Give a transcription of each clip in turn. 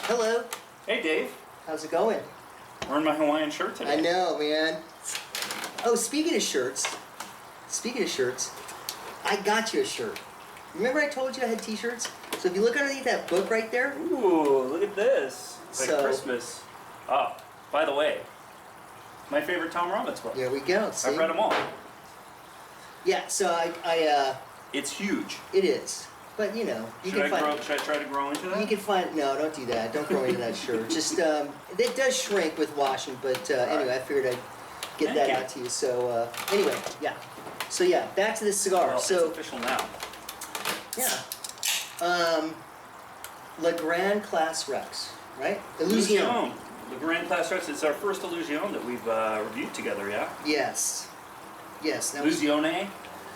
Hello. Hey Dave, How's it going? wearing my Hawaiian shirt today. I know, man. Oh, speaking of shirts, I got you a shirt. Remember I told you I had t-shirts? So if you look underneath that book right there. Ooh, look at this. It's like So- Christmas. Oh, by the way, my favorite Tom Robbins book. There we go. See? I've read them all. Yeah, so It's huge. it is. But you know, you Should I can find try to grow into that? you can find no, don't do that. Don't grow into that shirt. Just it does shrink with washing, but anyway, I figured I'd get Thank that you. out to you. So anyway, yeah. So yeah, back to this cigar. Well, So it's official now. yeah. Le Grande Classe Rex, right? Illusione. The Grande Classe Rex. It's our first Illusione that we've reviewed together, yeah? Yes. Yes. Now, Illusione,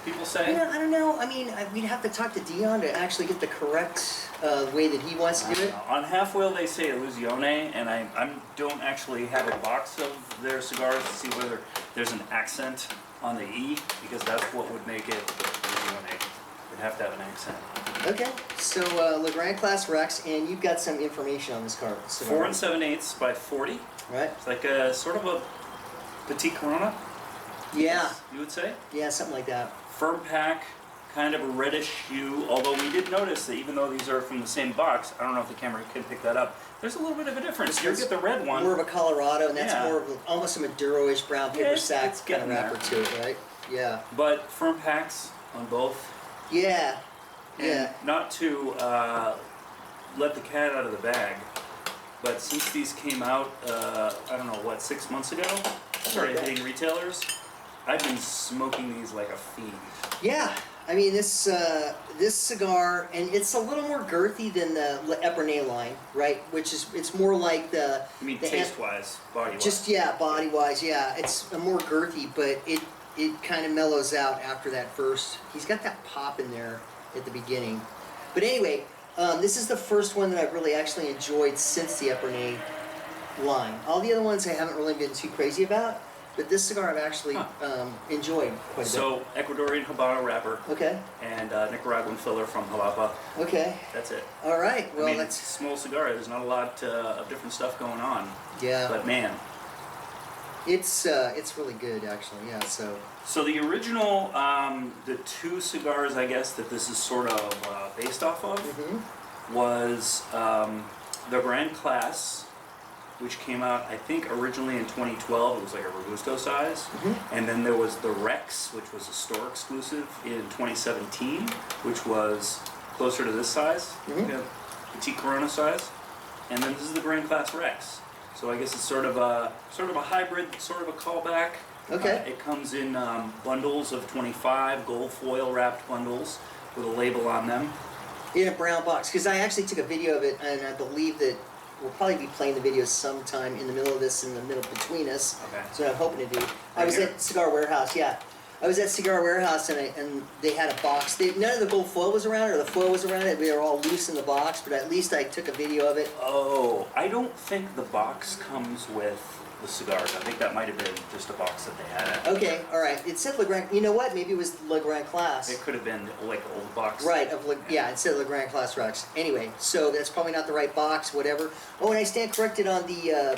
people say? yeah, I don't know. I mean, we'd have to talk to Dion to actually get the correct way that he wants to do it. On Half Wheel they say Illusione, and I don't actually have a box of their cigars to see whether there's an accent on the E, because that's what would make it Illusione. It'd have to have an accent. Okay. So Le Grande Classe Rex, and you've got some information on this card. 4 7/8 by 40. Right? It's like a sort of a petite Corona, Yeah. you would say. Yeah, something like that. Firm pack, kind of a reddish hue, although we did notice that even though these are from the same box, I don't know if the camera can pick that up, there's a little bit of a difference. You get the red one. More of a Colorado, and that's Yeah. more of almost a Maduro-ish brown paper it's sack kind of getting wrapper there. to it, right? Yeah. But firm packs on both. Yeah. And Yeah. not to let the cat out of the bag, but since these came out, I don't know, what, 6 months ago? Started Okay. hitting retailers. I've been smoking these like a fiend. Yeah. I mean, this cigar, and it's a little more girthy than the Epernay line, right? Which is, it's more like the... I mean, the taste-wise, body-wise. Just, yeah, body-wise, yeah. It's a more girthy, but it kind of mellows out after that first. He's got that pop in there at the beginning. But anyway, this is the first one that I've really actually enjoyed since the Epernay line. All the other ones I haven't really been too crazy about, but this cigar I've actually enjoyed quite a So, Ecuadorian Habano wrapper bit. Okay, and Nicaraguan filler from Jalapa. okay. That's it. All right, well, I mean, it's that's... a small cigar. There's not a lot of different stuff going on. Yeah, But man, it's really good, actually, yeah, so... so the original, the two cigars, I guess, that this is sort of based off of was the Grande Classe, which came out, I think, originally in 2012. It was like a Robusto size. And then there was the Rex, which was a store exclusive in 2017, which was closer to this size, petite Corona size. And then this is the Grande Classe Rex. So I guess it's sort of a hybrid, sort of a callback. Okay. It comes in bundles of 25, gold foil wrapped bundles with a label on them. In a brown box, because I actually took a video of it, and I believe that we'll probably be playing the video sometime in the middle of this, in the middle between us. Okay. So what I'm hoping to do. I Right was here? at Cigar Warehouse, yeah. I was at Cigar Warehouse, and they had a box. None of the gold foil was around it, or the foil was around it. We were all loose in the box, but at least I took a video of it. Oh, I don't think the box comes with the cigars. I think that might have been just a box that they had. Okay, all right. It said Le Grande. You know what? Maybe it was Le Grande Classe. It could have been like an old box. Right, yeah, it said Le Grande Classe Rex. Anyway, so that's probably not the right box, whatever. Oh, and I stand corrected on the,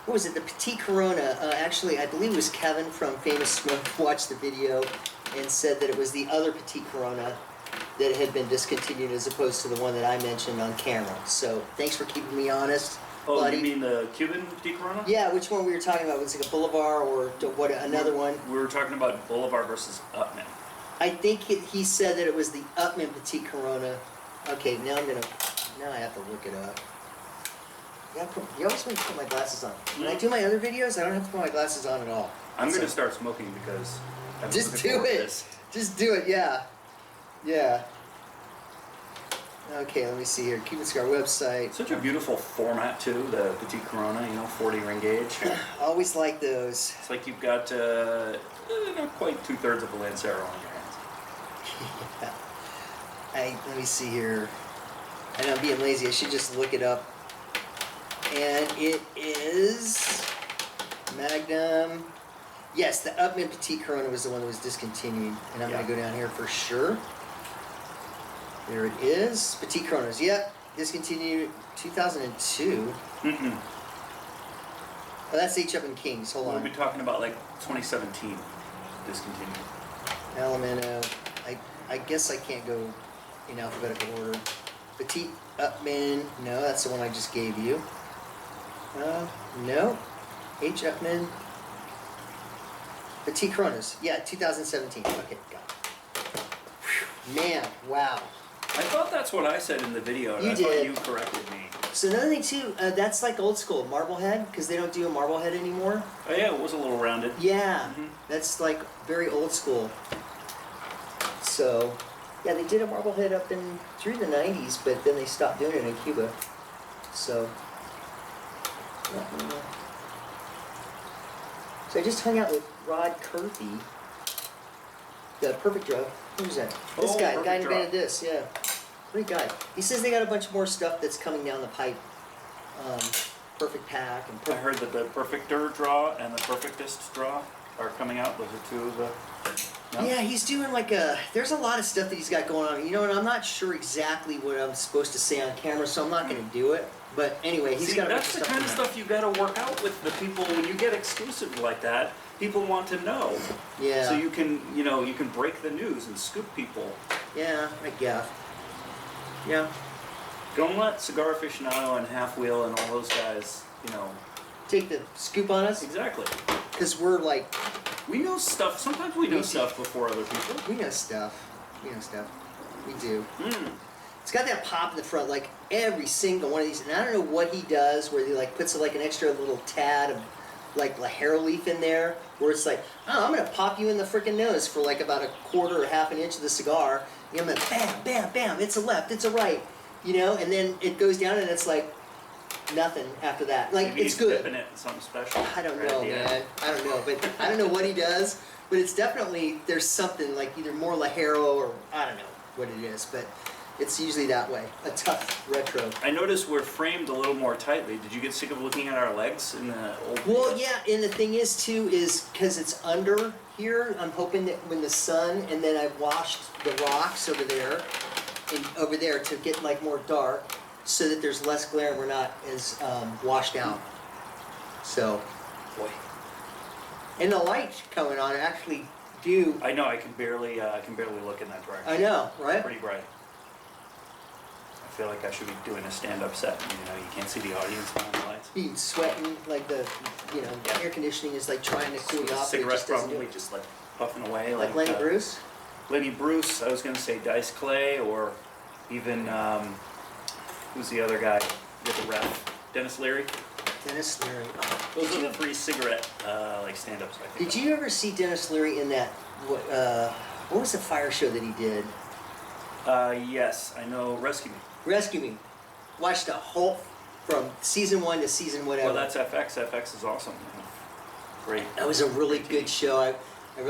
what was it, the Petite Corona. Actually, I believe it was Kevin from Famous Smoke watched the video and said that it was the other Petite Corona that had been discontinued as opposed to the one that I mentioned on camera. So thanks for keeping me honest, Oh, buddy. you mean the Cuban Petite Corona? Yeah, which one we were talking about? Was it like a Boulevard or what? Another one? We were talking about Boulevard versus Upman. I think he said that it was the Upman Petite Corona. Okay, now I have to look it up. Yeah, you always make me put my glasses on. When I do my other videos, I don't have to put my glasses on at all. I'm going to start smoking because I'm Just looking do forward to it. this. Just do it, yeah. Yeah. Okay, let me see here. Cuban Cigar website. Such a beautiful format too, the Petite Corona, 40 ring gauge. Always like those. It's like you've got not quite 2/3 of a Lancero on your hands. Let me see here. And I'm being lazy. I should just look it up. And it is Magnum. Yes, the Upman Petite Corona was the one that was discontinued. And I'm going to go down here for sure. There it is. Petite Coronas. Yep. discontinued 2002. Mm-mm. Oh, that's H. Upman Kings. Hold We'll on. be talking about like 2017 discontinued. Alamano. I guess I can't go in alphabetical order. Petite Upman. No, that's the one I just gave you. No. H. Upman. Petite Coronas. Yeah, 2017. Okay, got it. Whew. Man, wow. I thought that's what I said in the video, and You I did. thought you corrected me. So another thing too, that's like old school Marblehead, because they don't do a Marblehead anymore. Oh yeah, it was a little rounded. Yeah, Mhm. that's like very old school. So, yeah, they did a Marblehead up in through the 90s, but then they stopped doing it in Cuba. So, so I just hung out with Rod Curthey, the Perfect Drug. Who's that? This Oh, guy, the guy Perfect who Drug. invented this. Yeah, great guy. He says they got a bunch more stuff that's coming down the pipe. Perfect Pack and I heard that the Perfecter draw and the Perfectest draw are coming out. Those are two of the. No? Yeah, he's doing like there's a lot of stuff that he's got going on. You know, and I'm not sure exactly what I'm supposed to say on camera, so I'm not going to do it. But anyway, he's See, got a bunch that's of the stuff kind of coming out. stuff you got to work out with the people. When you get exclusive like that, people want to know. Yeah. So you can, you can break the news and scoop people. Yeah, I guess. Yeah. Don't let Cigar Aficionado and Half Wheel and all those guys, Take the scoop on us, Exactly. because we're like, We know stuff. Sometimes we know We do. stuff before other people. we know stuff. We know stuff. We do. Mm. It's got that pop in the front, like every single one of these. And I don't know what he does, where he like puts like an extra little tad of like laharo leaf in there, where it's like, oh, I'm gonna pop you in the freaking nose for like about a quarter or half an inch of the cigar. And I'm like, bam, bam, bam. It's a left, it's a right, and then it goes down and it's like nothing after that. Like Maybe it's he's good. dipping it in something special. I don't right know, at the end. man. I don't know, but I don't know what he does. But it's definitely there's something like either more laharo or I don't know what it is, but it's usually that way. A tough retro. I noticed we're framed a little more tightly. Did you get sick of looking at our legs in the old Well, videos? yeah, and the thing is too is because it's under here. I'm hoping that when the sun and then I washed the rocks over there and over there to get like more dark, so that there's less glare and we're not as washed out. So, Boy. and the lights coming on actually do. I know I can barely look in that direction. I know, right? Pretty bright. I feel like I should be doing a stand-up set. You can't see the audience behind the lights. Being sweating, like the air conditioning is like trying to cool you off. But it Cigarette just doesn't do probably it. just like puffing away. Like Lenny Bruce. Lenny Bruce. I was gonna say Dice Clay or even who's the other guy with the ref? Dennis Leary. Dennis Leary. Those are the three cigarette like stand-ups. I think. Did you ever see Dennis Leary in that? What was the fire show that he did? Yes, I know. Rescue Me. Rescue Me. Watched the whole from season 1 to season whatever. Well, that's FX. FX is awesome. Great. That was a really good show.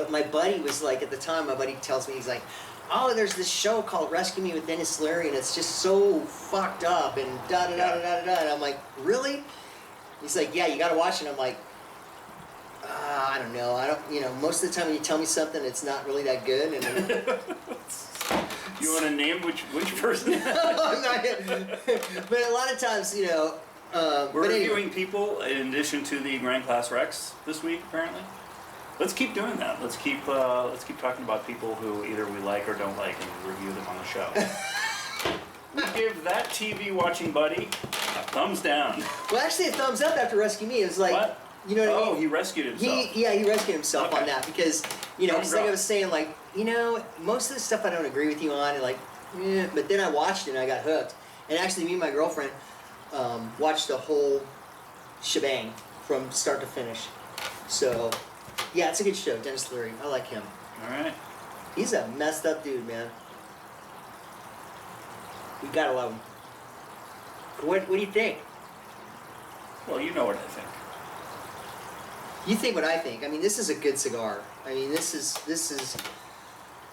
My buddy was like, at the time, my buddy tells me, he's like, oh, there's this show called Rescue Me with Dennis Leary, and it's just so fucked up, and da-da-da-da-da-da. And I'm like, really? He's like, yeah, you gotta watch it. I'm like, I don't know. Most of the time when you tell me something, it's not really that good. And You want to name which person? I'm not, but a lot of times, We're but anyway. reviewing people in addition to the Grand Class Rex this week, apparently. Let's keep doing that. Let's keep talking about people who either we like or don't like and review them on the show. We give that TV watching buddy a thumbs down. Well, actually, a thumbs up after Rescue Me. It was like, What? you know what I Oh, mean? he rescued himself. He rescued himself Okay. on that because, Thumbs it's like I up. was saying, like, most of the stuff I don't agree with you on, and like, but then I watched it and I got hooked. And actually, me and my girlfriend watched the whole shebang from start to finish. So, yeah, it's a good show. Dennis Leary, I like him. All right. He's a messed up dude, man. We gotta love him. What do you think? Well, you know what I think. You think what I think. I mean, this is a good cigar. I mean, this is.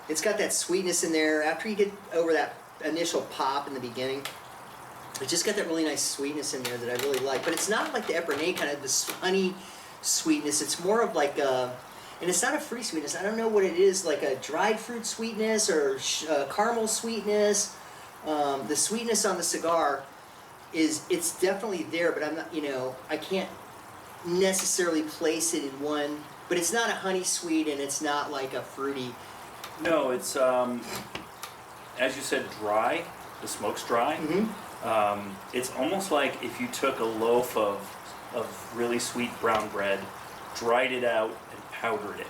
It's got that sweetness in there. After you get over that initial pop in the beginning, it just got that really nice sweetness in there that I really like. But it's not like the Epernay kind of this honey sweetness. It's more of like a, and it's not a fruity sweetness. I don't know what it is, like a dried fruit sweetness or caramel sweetness. The sweetness on the cigar it's definitely there, but I'm not, I can't necessarily place it in one. But it's not a honey sweet, and it's not like a fruity. No, it's as you said, dry. The smoke's dry. It's almost like if you took a loaf of really sweet brown bread, dried it out, and powdered it.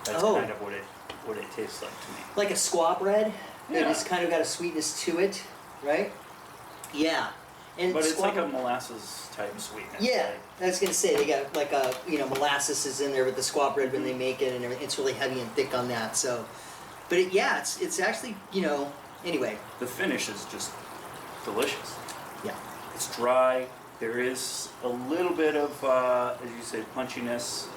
That's kind of what it tastes like to me. Like a squaw bread. Yeah. It's kind of got a sweetness to it, right? Yeah. And But it's like a molasses type sweetness. Yeah, right? I was gonna say they got like a molasses is in there with the squaw bread when they make it, and everything. It's really heavy and thick on that. So, but it's actually anyway. The finish is just delicious. Yeah. It's dry. There is a little bit of, as you say, punchiness,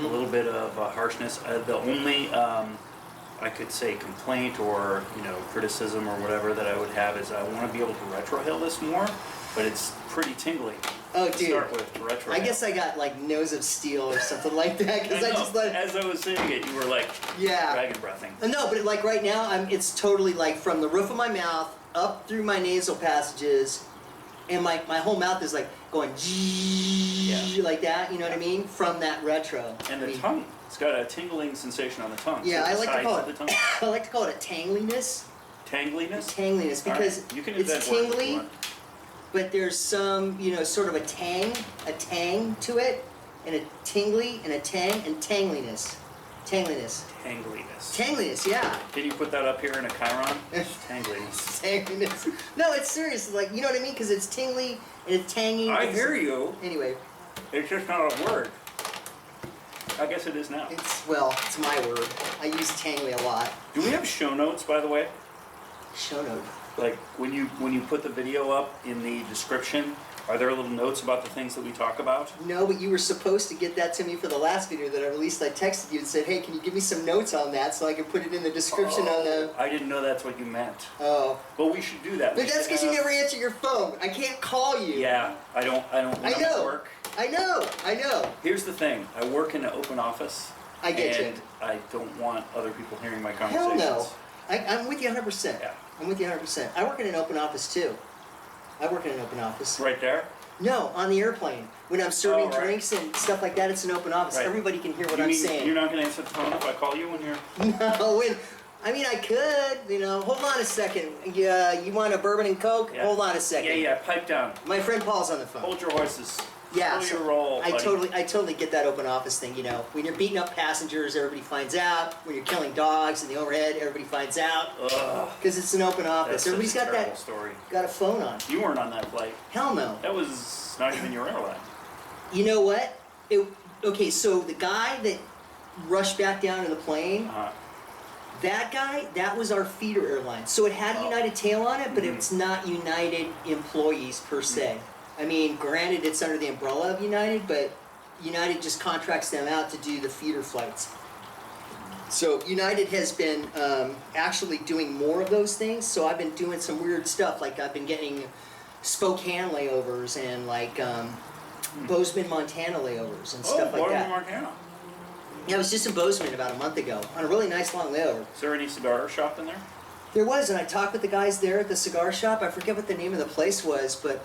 a little bit of harshness. The only, I could say, complaint or criticism or whatever that I would have is I want to be able to retrohale this more, but it's pretty tingly. Oh, to dude. Start with retrohale. I guess I got like nose of steel or something like that because I just let. As I was saying it, you were like dragon breathing. No, but like right now, it's totally like from the roof of my mouth up through my nasal passages, and my whole mouth is like going like that. You know what I mean? From that retro. And the tongue, it's got a tingling sensation on the tongue. Yeah, So I the like to sides call of it. the tongue. I like to call it a tangliness. Tangliness. Tangliness because You can it's invent words if you tingly, want. but there's some sort of a tang to it, and a tingly and a tang and tangliness. Tangliness. Tangliness, yeah. Can you put that up here in a chyron? Tangliness. Tangliness. No, it's serious. Like, you know what I mean? Because it's tingly and it's tangy. I hear you. Anyway, It's just not a word. I guess it is now. it's my word. I use tangly a lot. Do we have show notes, by the way? Show note. Like when you put the video up in the description, are there little notes about the things that we talk about? No, but you were supposed to get that to me for the last video that I released. I texted you and said, hey, can you give me some notes on that so I can put it in the description on the... I didn't know that's what you meant. Oh. But we should do that. But that's because you never answer your phone. I can't call you. Yeah, I don't when I'm at work. I know. Here's the thing. I work in an open office. I get you. And I don't want other people hearing my Hell conversations. no. I'm with you 100%. Yeah. I'm with you 100%. I work in an open office too. I work in an open office. Right there? No, on the airplane. When I'm serving right. drinks and stuff like that, it's an open office. Right. Everybody can hear what You I'm mean saying. You're not going to answer the phone if I call you when you're... No, I could, hold on a second. You want a bourbon and Coke? Yeah. Hold on a second. Yeah, pipe down. My friend Paul's on the phone. Hold your horses. Yeah, Slow your roll, I buddy. totally get that open office thing. When you're beating up passengers, everybody finds out. When you're killing dogs in the overhead, everybody finds out. Ugh. Because it's an open office. That's Everybody's such a got terrible that. story. Got a phone on. You weren't on that flight. Hell no. That was not even your airline. You know what? Okay, so the guy that rushed back down to the plane, that guy, that was our feeder airline. So it had a United tail on it, but it's not United employees per se. I mean, granted, it's under the umbrella of United, but United just contracts them out to do the feeder flights. So United has been actually doing more of those things. So I've been doing some weird stuff, like I've been getting Spokane layovers and like Bozeman, Montana layovers and stuff like that. Montana. Yeah, I was just in Bozeman about a month ago on a really nice long layover. Is there any cigar shop in there? There was, and I talked with the guys there at the cigar shop. I forget what the name of the place was, but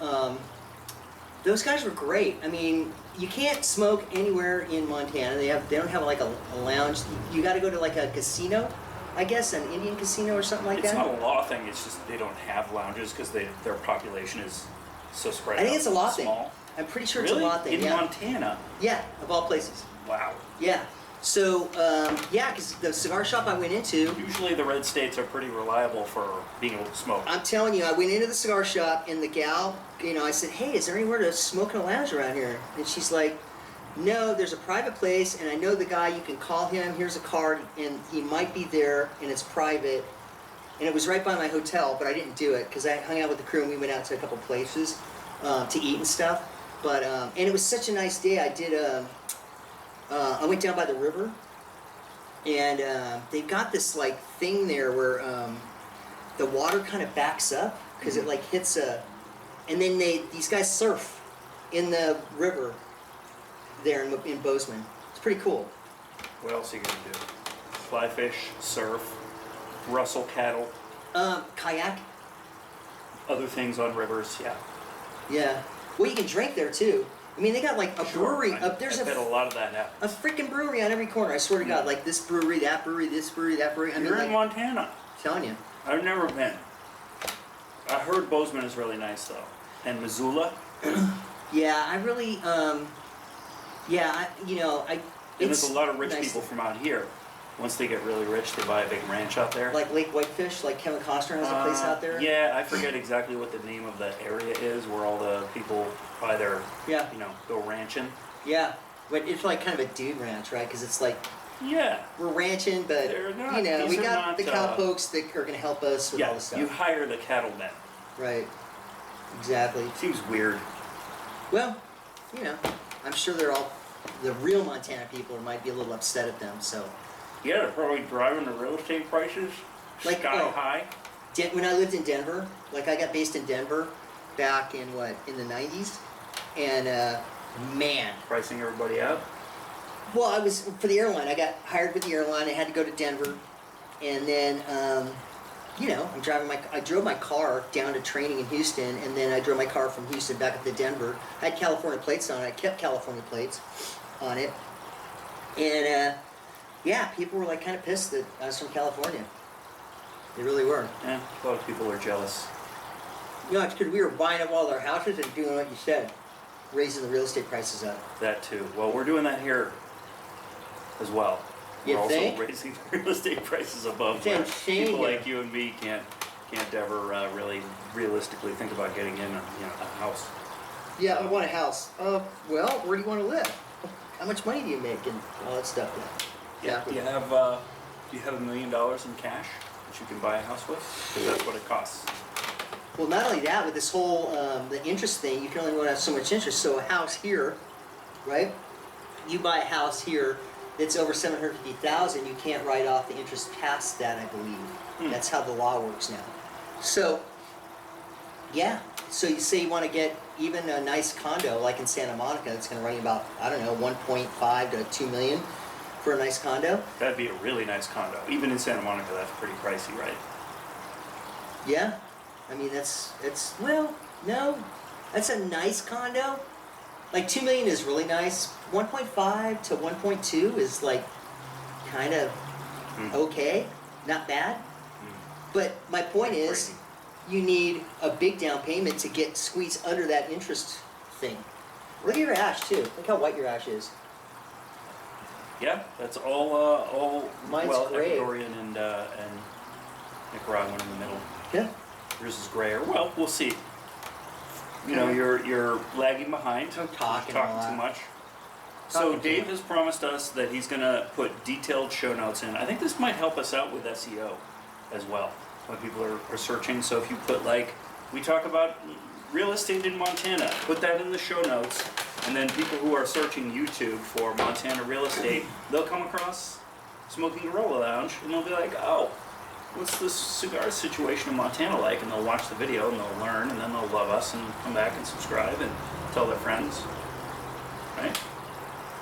those guys were great. I mean, you can't smoke anywhere in Montana. They don't have like a lounge. You got to go to like a casino, I guess, an Indian casino or something like It's that. not a law thing. It's just they don't have lounges because their population is so spread out. I think it's a law thing. Small. I'm pretty sure Really? it's a law thing. In Yeah. Montana? Yeah, of all places. Wow. Yeah. So, yeah, because the cigar shop I went into, Usually the red states are pretty reliable for being able to smoke. I'm telling you, I went into the cigar shop and the gal, I said, hey, is there anywhere to smoke in a lounge around here? And she's like, no, there's a private place and I know the guy, you can call him, here's a card, and he might be there and it's private. And it was right by my hotel, but I didn't do it because I hung out with the crew and we went out to a couple places to eat and stuff. But, and it was such a nice day. I went down by the river, and they've got this like thing there where the water kind of backs up because it like hits and then these guys surf in the river there in Bozeman. It's pretty cool. What else are you gonna do? Fly fish, surf, rustle cattle. Kayak. other things on rivers, yeah. Yeah. Well, you can drink there too. I mean, they got like a brewery. There's I bet a lot of that happens. a freaking brewery on every corner. I swear to God, like this brewery, that brewery, this brewery, that brewery. I mean, You're like, in Montana. telling you. I've never been. I heard Bozeman is really nice though, and Missoula. Yeah, I really, And there's a lot of rich nice. people from out here. Once they get really rich, they buy a big ranch out there. Like Lake Whitefish, like Kevin Costner has a place out there. Yeah, I forget exactly what the name of the area is where all the people buy their, Yeah. go ranching. Yeah, but it's like kind of a dude ranch, right? Because it's like Yeah. we're ranching, but They're not- we these are got not, the cowpokes that are going to help us with all Yeah, this stuff. you hire the cattlemen. Right. Exactly. Seems weird. Well, I'm sure they're all the real Montana people might be a little upset at them. So, Yeah, they're probably driving the real estate prices Like, sky high. when I lived in Denver, like I got based in Denver back in the 90s, and man, Pricing everybody out. well, I was for the airline. I got hired with the airline. I had to go to Denver, and then I drove my car down to training in Houston, and then I drove my car from Houston back up to Denver. I had California plates on it. I kept California plates on it, and people were like kind of pissed that I was from California. They really were. Yeah, a lot of people are jealous. It's because we were buying up all our houses and doing what you said, raising the real estate prices up. That too. Well, we're doing that here as well. You We're also think? raising real estate prices above It's where insane people here. like you and me can't ever really realistically think about getting in a house. Yeah, I want a house. Well, where do you want to live? How much money do you make and all that stuff? Yeah. Do you have $1 million in cash that you can buy a house with? Because that's what it costs. Well, not only that, with this whole the interest thing, you can only have so much interest. So a house here, right? You buy a house here that's over $750,000, you can't write off the interest past that, I believe. That's how the law works now. So, yeah. So you say you want to get even a nice condo like in Santa Monica, that's going to run you about 1.5 to 2 million for a nice condo. That'd be a really nice condo. Even in Santa Monica, that's pretty pricey, right? Yeah. I mean, no, that's a nice condo. Like 2 million is really nice. 1.5 to 1.2 is like kind of okay, not bad. But my point is, Crazy. you need a big down payment to get squeezed under that interest thing. Look at your ash too. Look how white your ash is. Yeah, that's all Mine's well, gray. Ecuadorian and Nicaraguan in the middle. Yeah. Yours is grayer. Well, we'll see. You're lagging behind. I'm talking a Talking lot. too much. So Talking too Dave much. has promised us that he's going to put detailed show notes in. I think this might help us out with SEO as well when people are searching. So if you put we talk about real estate in Montana, put that in the show notes, and then people who are searching YouTube for Montana real estate, they'll come across Smoking Gorilla Lounge and they'll be like, oh, what's this cigar situation in Montana like? And they'll watch the video and they'll learn, and then they'll love us and come back and subscribe and tell their friends, right?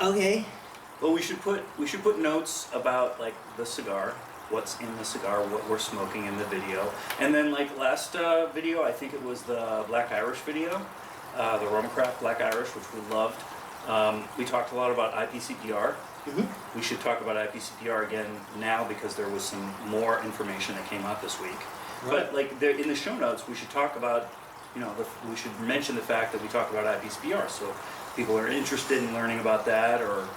Okay. Well, we should put notes about the cigar, what's in the cigar, what we're smoking in the video, and then last video, I think it was the Black Irish video, the Rumcraft Black Irish, which we loved. We talked a lot about IPCPR. Mm-hmm. We should talk about IPCPR again now because there was some more information that came out this week. Right. But in the show notes, we should talk about, we should mention the fact that we talk about IPCPR, so people are interested in learning about that or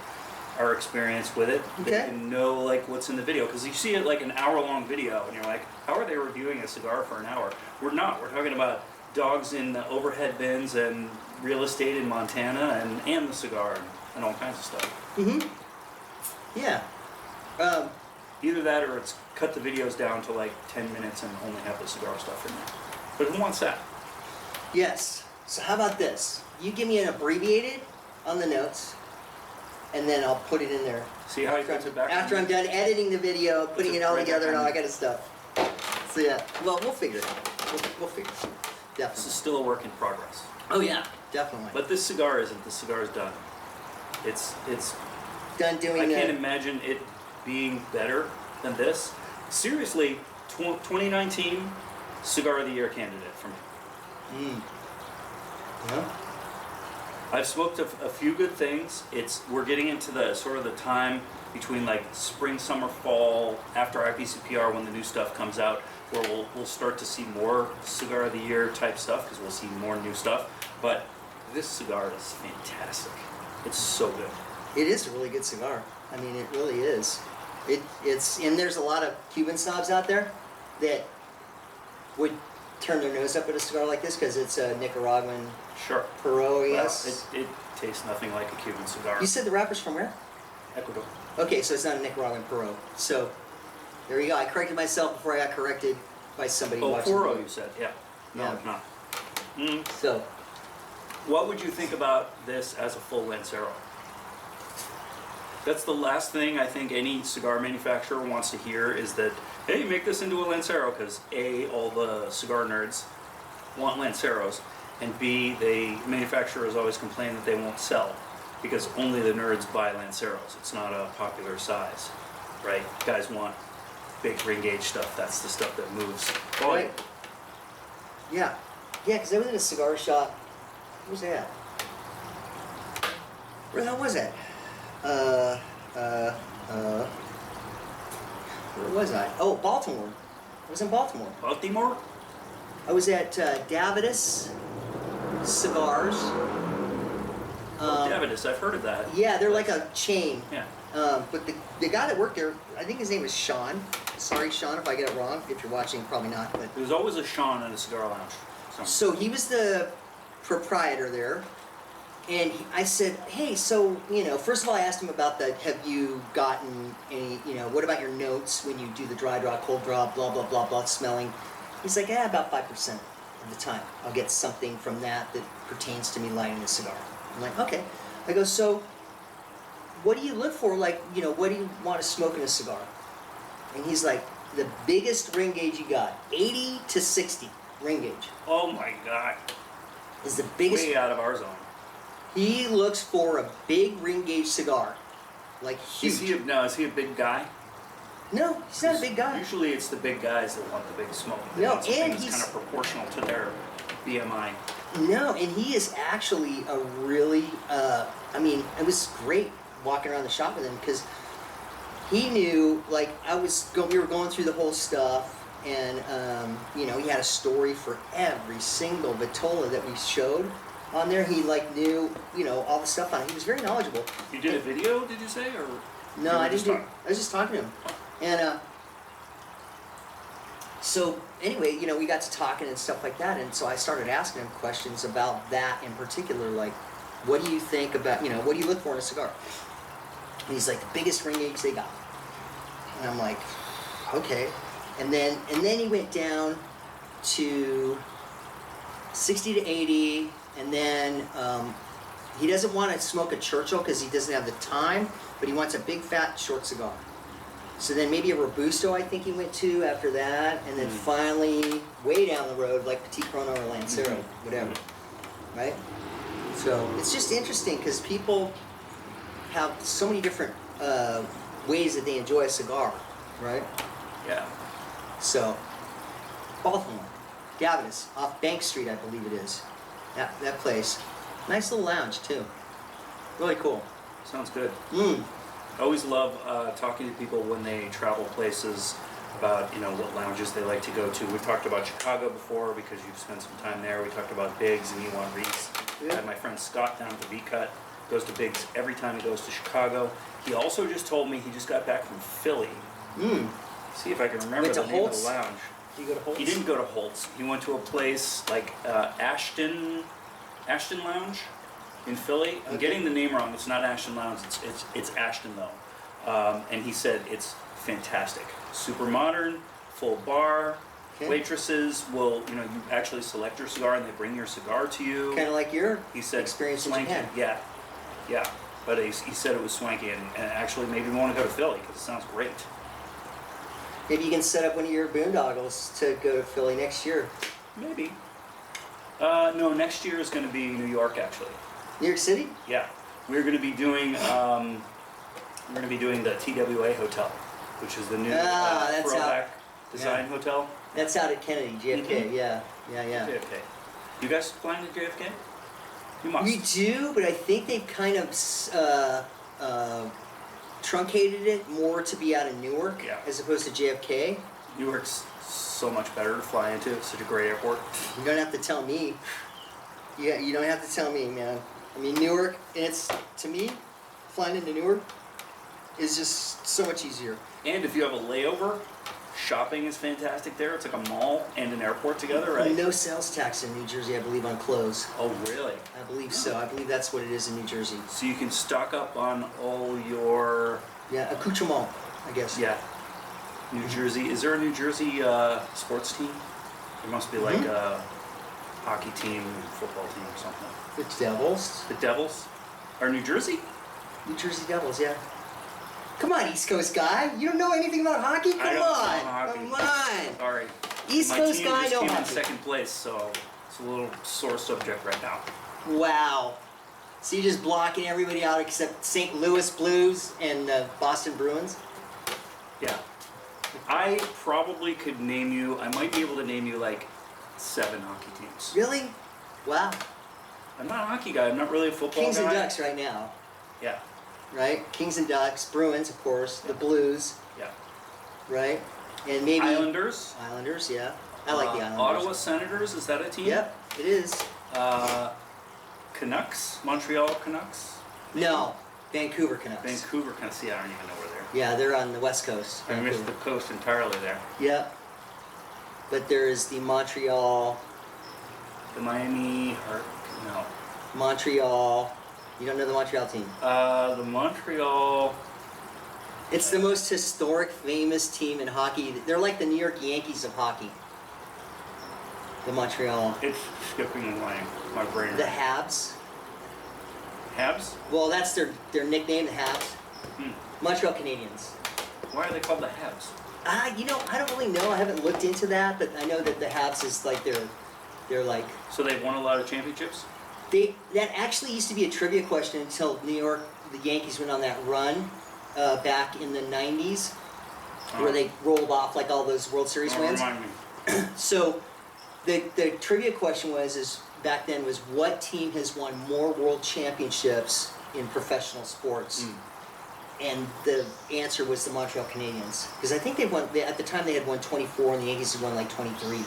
our experience with it. Okay. They can know what's in the video, because you see it an hour-long video, and you're like, how are they reviewing a cigar for an hour? We're not. We're talking about dogs in the overhead bins and real estate in Montana and the cigar and all kinds of stuff. Mm-hmm. Yeah. Either that or it's cut the videos down to 10 minutes and only have the cigar stuff in there. But who wants that? Yes. So how about this? You give me an abbreviated on the notes, and then I'll put it in there. See how he puts it back? After I'm done editing the video, putting it all right together and all back that kind of stuff. So yeah, well, we'll figure it out. We'll figure it out. This is Definitely. still a work in progress. Oh yeah, definitely. But this cigar isn't. The cigar is done. It's Done doing I can't imagine it being better than this. Seriously, 2019 Cigar of the Year candidate for me. Mm. Yeah. I've smoked a few good things. We're getting into the sort of the time between like spring, summer, fall, after IPCPR when the new stuff comes out, where we'll start to see more cigar of the year type stuff because we'll see more new stuff. But this cigar is fantastic. It's so good. It is a really good cigar. I mean, it really is. It's and there's a lot of Cuban snobs out there that would turn their nose up at a cigar like this because it's a Nicaraguan Sure. Puro, yes. Well, it tastes nothing like a Cuban cigar. You said the wrapper's from where? Ecuador. Okay, so it's not a Nicaraguan Puro. So there you go. I corrected myself before I got corrected by somebody watching. Puro, you said, yeah. No, Yeah. it's not. Mm. So What would you think about this as a full Lancero? That's the last thing I think any cigar manufacturer wants to hear is that, hey, make this into a Lancero, because A, all the cigar nerds want Lanceros, and B, the manufacturers always complain that they won't sell, because only the nerds buy Lanceros. It's not a popular size, right? Guys want big ring gauge stuff. That's the stuff that moves. right. Yeah. Yeah, because I was in a cigar shop. Where was that? Where the hell was that? Where was I? Oh, Baltimore. I was in Baltimore. Baltimore? I was at Davidas Cigars. Davidas, I've heard of that. Yeah, they're like a chain. Yeah. But the guy that worked there, I think his name is Sean. Sorry, Sean, if I get it wrong. If you're watching, probably not. But There's always a Sean in a cigar lounge. so he was the proprietor there, and I said, hey, so, first of all, I asked him about have you gotten any, what about your notes when you do the dry draw, cold draw, blah, blah, blah, blah, smelling? He's like, yeah, about 5% of the time. I'll get something from that pertains to me lighting a cigar. I'm like, okay. I go, so what do you look for? Like, what do you want to smoke in a cigar? And he's like, the biggest ring gauge you got, 80 to 60 ring gauge. Oh my God. Is the biggest. Way out of our zone. He looks for a big ring gauge cigar, like huge. Is he a big guy? No, he's not a big guy. Usually it's the big guys that want the big smoke. They No, want something and that's he's- kind of proportional to their BMI. No, and he is actually a really. It was great walking around the shop with him because he knew. Like we were going through the whole stuff, and he had a story for every single vitola that we showed on there. He knew all the stuff on it. He was very knowledgeable. You did a video, did you say, or? No, you were I just didn't. talking? I was just talking to him, and so anyway, we got to talking and stuff like that, and so I started asking him questions about that in particular, like, what do you think about, what do you look for in a cigar? And he's like, the biggest ring gauge they got, and I'm like, okay, and then he went down to 60 to 80, and then he doesn't want to smoke a Churchill because he doesn't have the time, but he wants a big fat short cigar. So then maybe a Robusto I think he went to after that, and then finally way down the road like Petit Corona or Lancero, whatever, right? So it's just interesting because people have so many different ways that they enjoy a cigar, right? Yeah. So Baltimore, Davidas, off Bank Street I believe it is, that place. Nice little lounge too, really cool. Sounds good. Mm. I always love talking to people when they travel places about what lounges they like to go to. We talked about Chicago before because you've spent some time there. We talked about Biggs and Ewan Reese. Yeah. I had my friend Scott down to V-Cut. Goes to Biggs every time he goes to Chicago. He also just told me he just got back from Philly. Mm. See if I can remember Went to the name Holt's? of the lounge. Do you go to Holt's? He didn't go to Holt's. He went to a place like Ashton Lounge in Philly. I'm Okay. getting the name wrong. It's not Ashton Lounge. It's Ashton though. And he said it's fantastic. Super modern, full bar. Okay. Waitresses will, you actually select your cigar and they bring your cigar to you. Kind of like your He said experience in swanky. Japan. Yeah. But he said it was swanky and actually made me want to go to Philly because it sounds great. Maybe you can set up one of your boondoggles to go to Philly next year. Maybe. No, next year is going to be New York actually. New York City? Yeah, we're going to be doing the TWA Hotel, which is the new that's throwback out. design hotel. That's out at Kennedy, JFK. Mhm. Yeah. JFK. You guys flying to JFK? You must. We do, but I think they've kind of truncated it more to be out of Newark as opposed to JFK. Newark's so much better to fly into. It's such a great airport. You don't have to tell me. Yeah, you don't have to tell me, man. I mean, Newark, to me, flying into Newark is just so much easier. And if you have a layover, shopping is fantastic there. It's like a mall and an airport together, right? No sales tax in New Jersey, I believe, on clothes. Oh, really? I believe so. I believe that's what it is in New Jersey. So you can stock up on all your... Yeah, accoutrement, I guess. Yeah. New Jersey. Is there a New Jersey sports team? There must be like a hockey team, football team or something. The Devils. The Devils? Are New Jersey? New Jersey Devils, yeah. Come on, East Coast guy. You don't know anything about hockey? Come on. Sorry. East Coast guy, My team just no came in hockey. second place, so it's a little sore subject right now. Wow. So you're just blocking everybody out except St. Louis Blues and Boston Bruins? Yeah. I probably could name you, I might be able to name you like 7 hockey teams. Really? Wow. I'm not a hockey guy, I'm not really a football Kings guy. and Ducks right now, Yeah, right? Kings and Ducks, Bruins, of course, the Blues, yeah. right? And maybe... Islanders. Islanders, yeah. I like the Islanders. Ottawa Senators, is that a team? Yep, it is. Canucks, Montreal Canucks. No, Vancouver Canucks. Vancouver Canucks, see, I don't even know where they're. Yeah, they're on the West Coast. I missed Vancouver. the coast entirely there. Yep. But there's the Montreal... The Miami, or, no. Montreal... You don't know the Montreal team? The Montreal... It's the most historic, famous team in hockey. They're like the New York Yankees of hockey. The Montreal... It's skipping my brain. The Habs. Habs? Well, that's their nickname, the Habs. Hmm. Montreal Canadiens. Why are they called the Habs? You know, I don't really know. I haven't looked into that, but I know that the Habs is like they're like... So they've won a lot of championships? That actually used to be a trivia question until New York, the Yankees went on that run back in the 90s, where they rolled off like all those World Series wins. Remind me. So the trivia question back then was what team has won more world championships in professional sports? And the answer was the Montreal Canadiens. Because I think at the time they had won 24 and the Yankees had won like 23.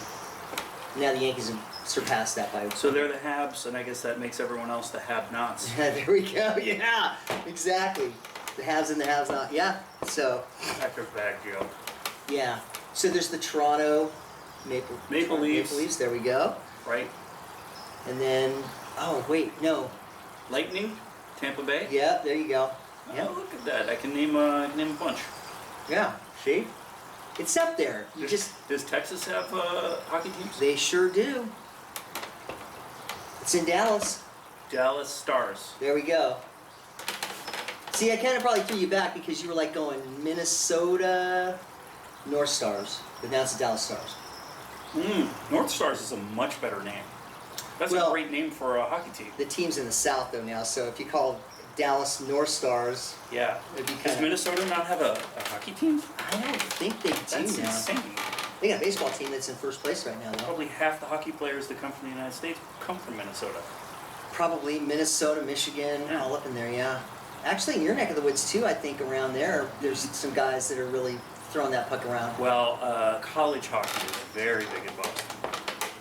Now the Yankees have surpassed that by... So they're the Habs, and I guess that makes everyone else the Have-Nots. Yeah, there we go. Yeah, exactly. The haves and the haves not. Yeah. So. That's a bad joke. Yeah. So there's the Toronto Maple Leafs. There we go. Right. And then, oh wait, no. Lightning, Tampa Bay. Yeah, there you go. Oh, Yeah. look at that! I can name a bunch. Yeah. See, it's up there. Does Texas have hockey teams? They sure do. It's in Dallas. Dallas Stars. There we go. See, I kind of probably threw you back because you were like going Minnesota North Stars, but now it's the Dallas Stars. North Stars is a much better name. That's a great name for a hockey team. The team's in the South though now, so if you call Dallas North Stars, yeah. it'd be Does Minnesota not have a hockey team? I don't think they do That's now. insane. They got a baseball team that's in first place right now, though. Probably half the hockey players that come from the United States come from Minnesota. Probably Minnesota, Michigan, Yeah. all up in there, yeah. Actually, in your neck of the woods too, I think around there's some guys that are really throwing that puck around. Well, college hockey is very big in Boston.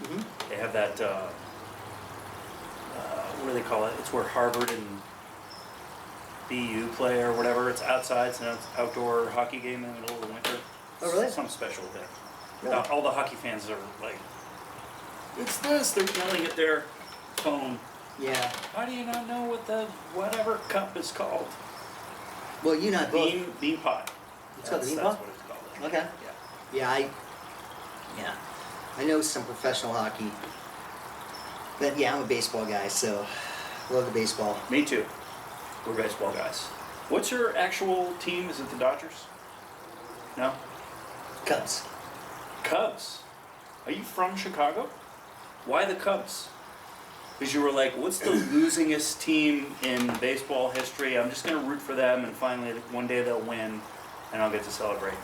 Mm-hmm. They have that, what do they call it? It's where Harvard and BU play or whatever. It's outside, it's an outdoor hockey game in the middle of the winter. Oh, really? Some special event. Really? All the hockey fans are like, it's this, they're yelling at their phone. Yeah. Why do you not know what the whatever cup is called? Well, you not both. Bean pot. It's called the bean That's pot? what it's called. Okay. Yeah. Yeah, I know some professional hockey. But yeah, I'm a baseball guy, so love the baseball. Me too. We're baseball guys. What's your actual team? Is it the Dodgers? No? Cubs. Cubs. Are you from Chicago? Why the Cubs? Because you were like, what's the losingest team in baseball history? I'm just going to root for them, and finally one day they'll win, and I'll get to celebrate.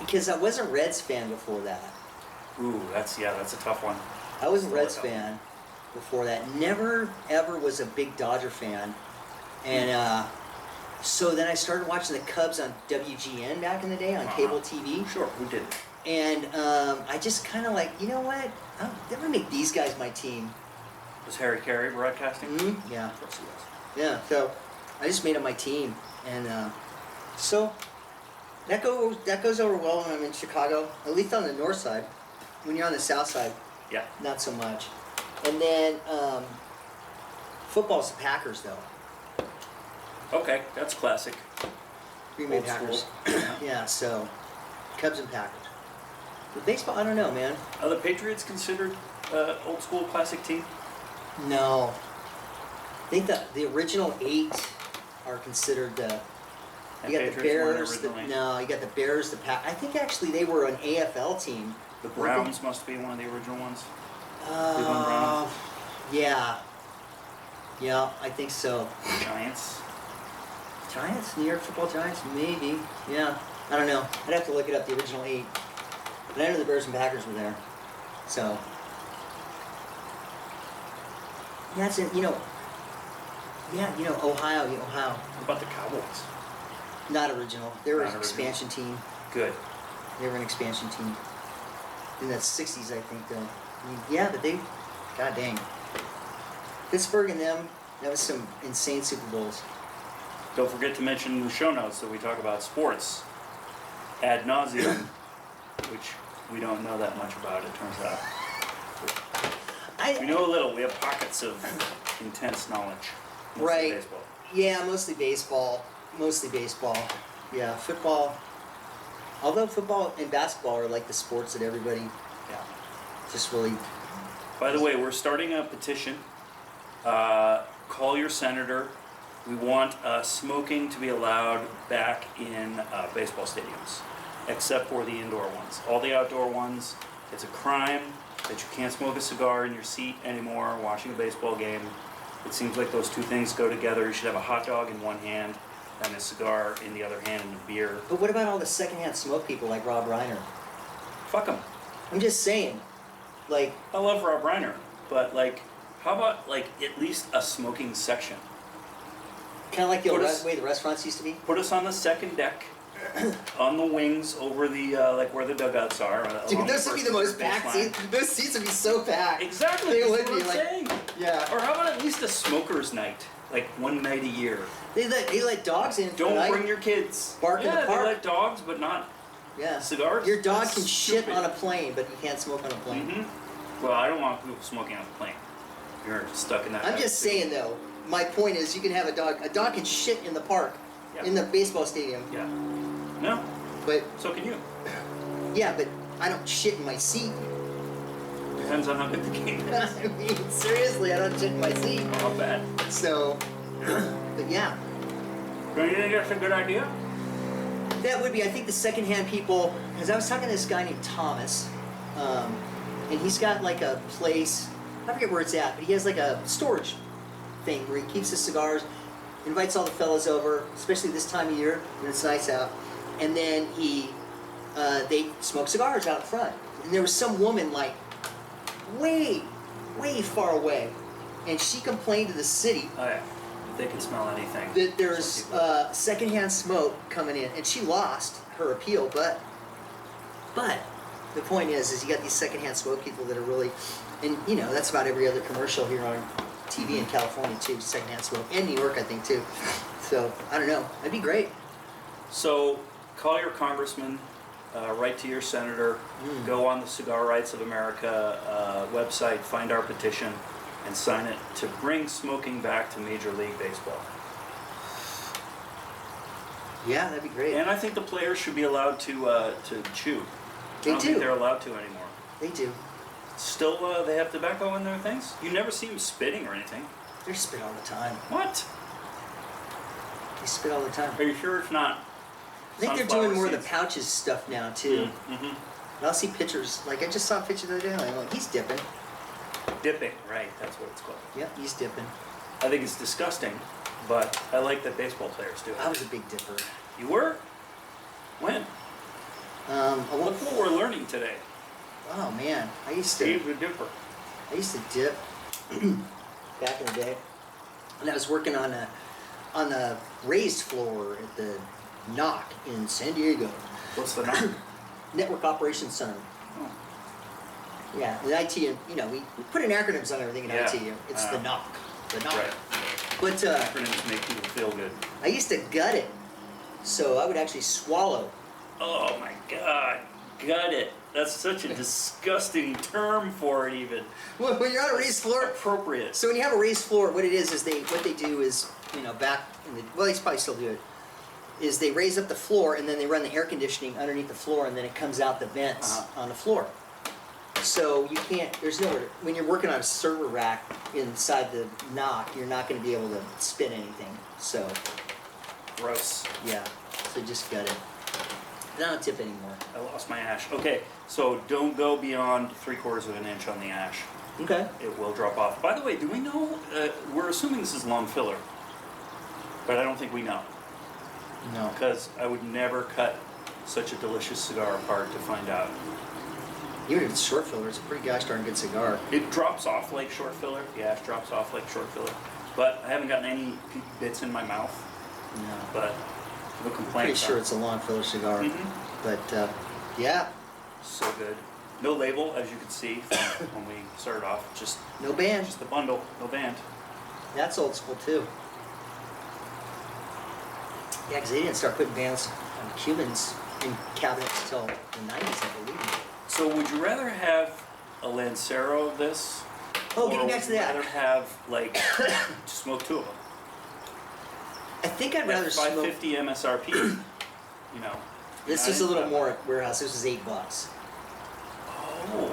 Because I was a Reds fan before that. Ooh, that's a tough one. I was a Still Reds like 'em. fan before that. Never ever was a big Dodger fan, and so then I started watching the Cubs on WGN back in the day on cable TV, Sure, who didn't? and I just kind of like, you know what? I'm gonna make these guys my team. Was Harry Carey broadcasting? Yeah, Of course he was. yeah. So I just made them my team, and so that goes over well when I'm in Chicago. At least on the north side. When you're on the south side, Yeah. not so much. And then football's the Packers, though. Okay, that's classic. Green Bay Old Packers. school. Yeah, so Cubs and Packers. But baseball, I don't know, man. Are the Patriots considered old school classic team? No. I think that the original 8 are considered the. And You got the Patriots weren't Bears. originally? No, you got the Bears. The I think actually they were an AFL team. The Browns must be one of the original ones. Uh, yeah. Yeah, I think so. Giants. Giants, New York Football Giants, maybe. Yeah, I don't know. I'd have to look it up. The original 8, but I know the Bears and Packers were there. So yeah, it's in, Ohio. What about the Cowboys? Not original. They were Not an original. expansion team. Good. They were an expansion team in the '60s, I think. Though. I mean, yeah, but they, god dang, Pittsburgh and them. That was some insane Super Bowls. Don't forget to mention in the show notes that we talk about sports ad nauseum, which we don't know that much about, it turns out. We know a little. We have pockets of intense knowledge. Mostly Right. Baseball. Yeah, mostly baseball. Mostly baseball. Yeah, football. Although football and basketball are like the sports that everybody Yeah. just really. By the way, we're starting a petition. Call your senator. We want smoking to be allowed back in baseball stadiums, except for the indoor ones. All the outdoor ones, it's a crime that you can't smoke a cigar in your seat anymore watching a baseball game. It seems like those two things go together. You should have a hot dog in one hand and a cigar in the other hand and a beer. But what about all the secondhand smoke people like Rob Reiner? Fuck them. I'm just saying, like, I love Rob Reiner, but how about at least a smoking section? kind of like the Put old us- way the restaurants used to be. Put us on the second deck, on the wings over the where the dugouts are. Dude, along those would be the first most packed baseline. seats. Those seats would be so packed. Exactly. They that's would what be I'm like, saying. yeah. Or how about at least a smokers' night, one night a year? They let dogs in. For the Don't night. bring your kids. Bark in the yeah, park. they let dogs, but not Yeah. cigars. Your dog That's can shit stupid. on a plane, but you can't smoke on a plane. Mm-hmm. Well, I don't want people smoking on the plane. You're stuck in that. I'm just saying though. My point is, you can have a dog. A dog can shit in the park, Yeah. in the baseball stadium. Yeah. No. But So can you. yeah, but I don't shit in my seat. Depends on how good the game is. I mean, seriously, I don't shit in my seat. Not bad. So, but yeah, Don't you think that's a good idea? that would be. I think the secondhand people, because I was talking to this guy named Thomas, and he's got like a place. I forget where it's at, but he has like a storage thing where he keeps his cigars, invites all the fellas over, especially this time of year when it's nice out, and then they smoke cigars out front. And there was some woman like way far away, and she complained to the city Oh yeah. They can smell anything. that there's Some people- secondhand smoke coming in, and she lost her appeal. But the point is you got these secondhand smoke people that are really, and that's about every other commercial here on TV in California too, secondhand smoke, and New York I think too. So I don't know, that'd be great. So call your congressman, write to your senator, go on the Cigar Rights of America website, find our petition, and sign it to bring smoking back to Major League Baseball. Yeah, that'd be great. And I think the players should be allowed to chew. They I don't do. think they're allowed to anymore. They do. Still, they have tobacco in their things? You never see them spitting or anything. They spit all the time. What? They spit all the time. Are you sure it's not? I think they're doing more of the seeds? pouches stuff now too. Mm-hmm. And I'll see pictures. Like I just saw a picture the other day. I'm like, he's dipping. Dipping, right? That's what it's called. Yep, he's dipping. I think it's disgusting, but I like that baseball players do it. I was a big dipper. You were? When? I Look won't, what we're learning today. oh man, I used He's to. a dipper. I used to dip back in the day, and I was working on a raised floor at the Knock in San Diego. What's the number? Network Operations Center. Oh. Yeah, the IT, you know, we put in acronyms on everything in Yeah. IT. It's the Knock. The Knock. Right. But Acronyms make people feel good. I used to gut it. So I would actually swallow. Oh my God, gut it. That's such a disgusting term for it even. Well, when you're on a raised floor, Appropriate. so when you have a raised floor, what it is what they do is, you know, back in the, well, they probably still do it, is they raise up the floor and then they run the air conditioning underneath the floor and then it comes out the vents on the floor. So you can't, there's nowhere, when you're working on a server rack inside the Knock, you're not going to be able to spin anything. So, Gross. yeah, so just gut it. I don't tip anymore. I lost my ash. Okay, so don't go beyond 3/4 of an inch on the ash. Okay. It will drop off. By the way, do we know, we're assuming this is long filler, but I don't think we know. No. Because I would never cut such a delicious cigar apart to find out. Even if it's short filler, it's a pretty gosh darn good cigar. It drops off like short filler. The ash drops off like short filler. But I haven't gotten any bits in my mouth. No. But no I'm complaints. pretty sure it's a long filler cigar. But yeah, So good. No label, as you can see from when we started off. Just no band. the bundle, no band. That's old school too. Yeah, because they didn't start putting bands on Cubans in cabinets until the 90s, I believe. So would you rather have a Lancero of this? Oh, or getting back to would you that. rather have, like, smoke two of them? I think I'd rather At smoke. $550 MSRP, you know. This is a little more at warehouse. This is $8. Oh,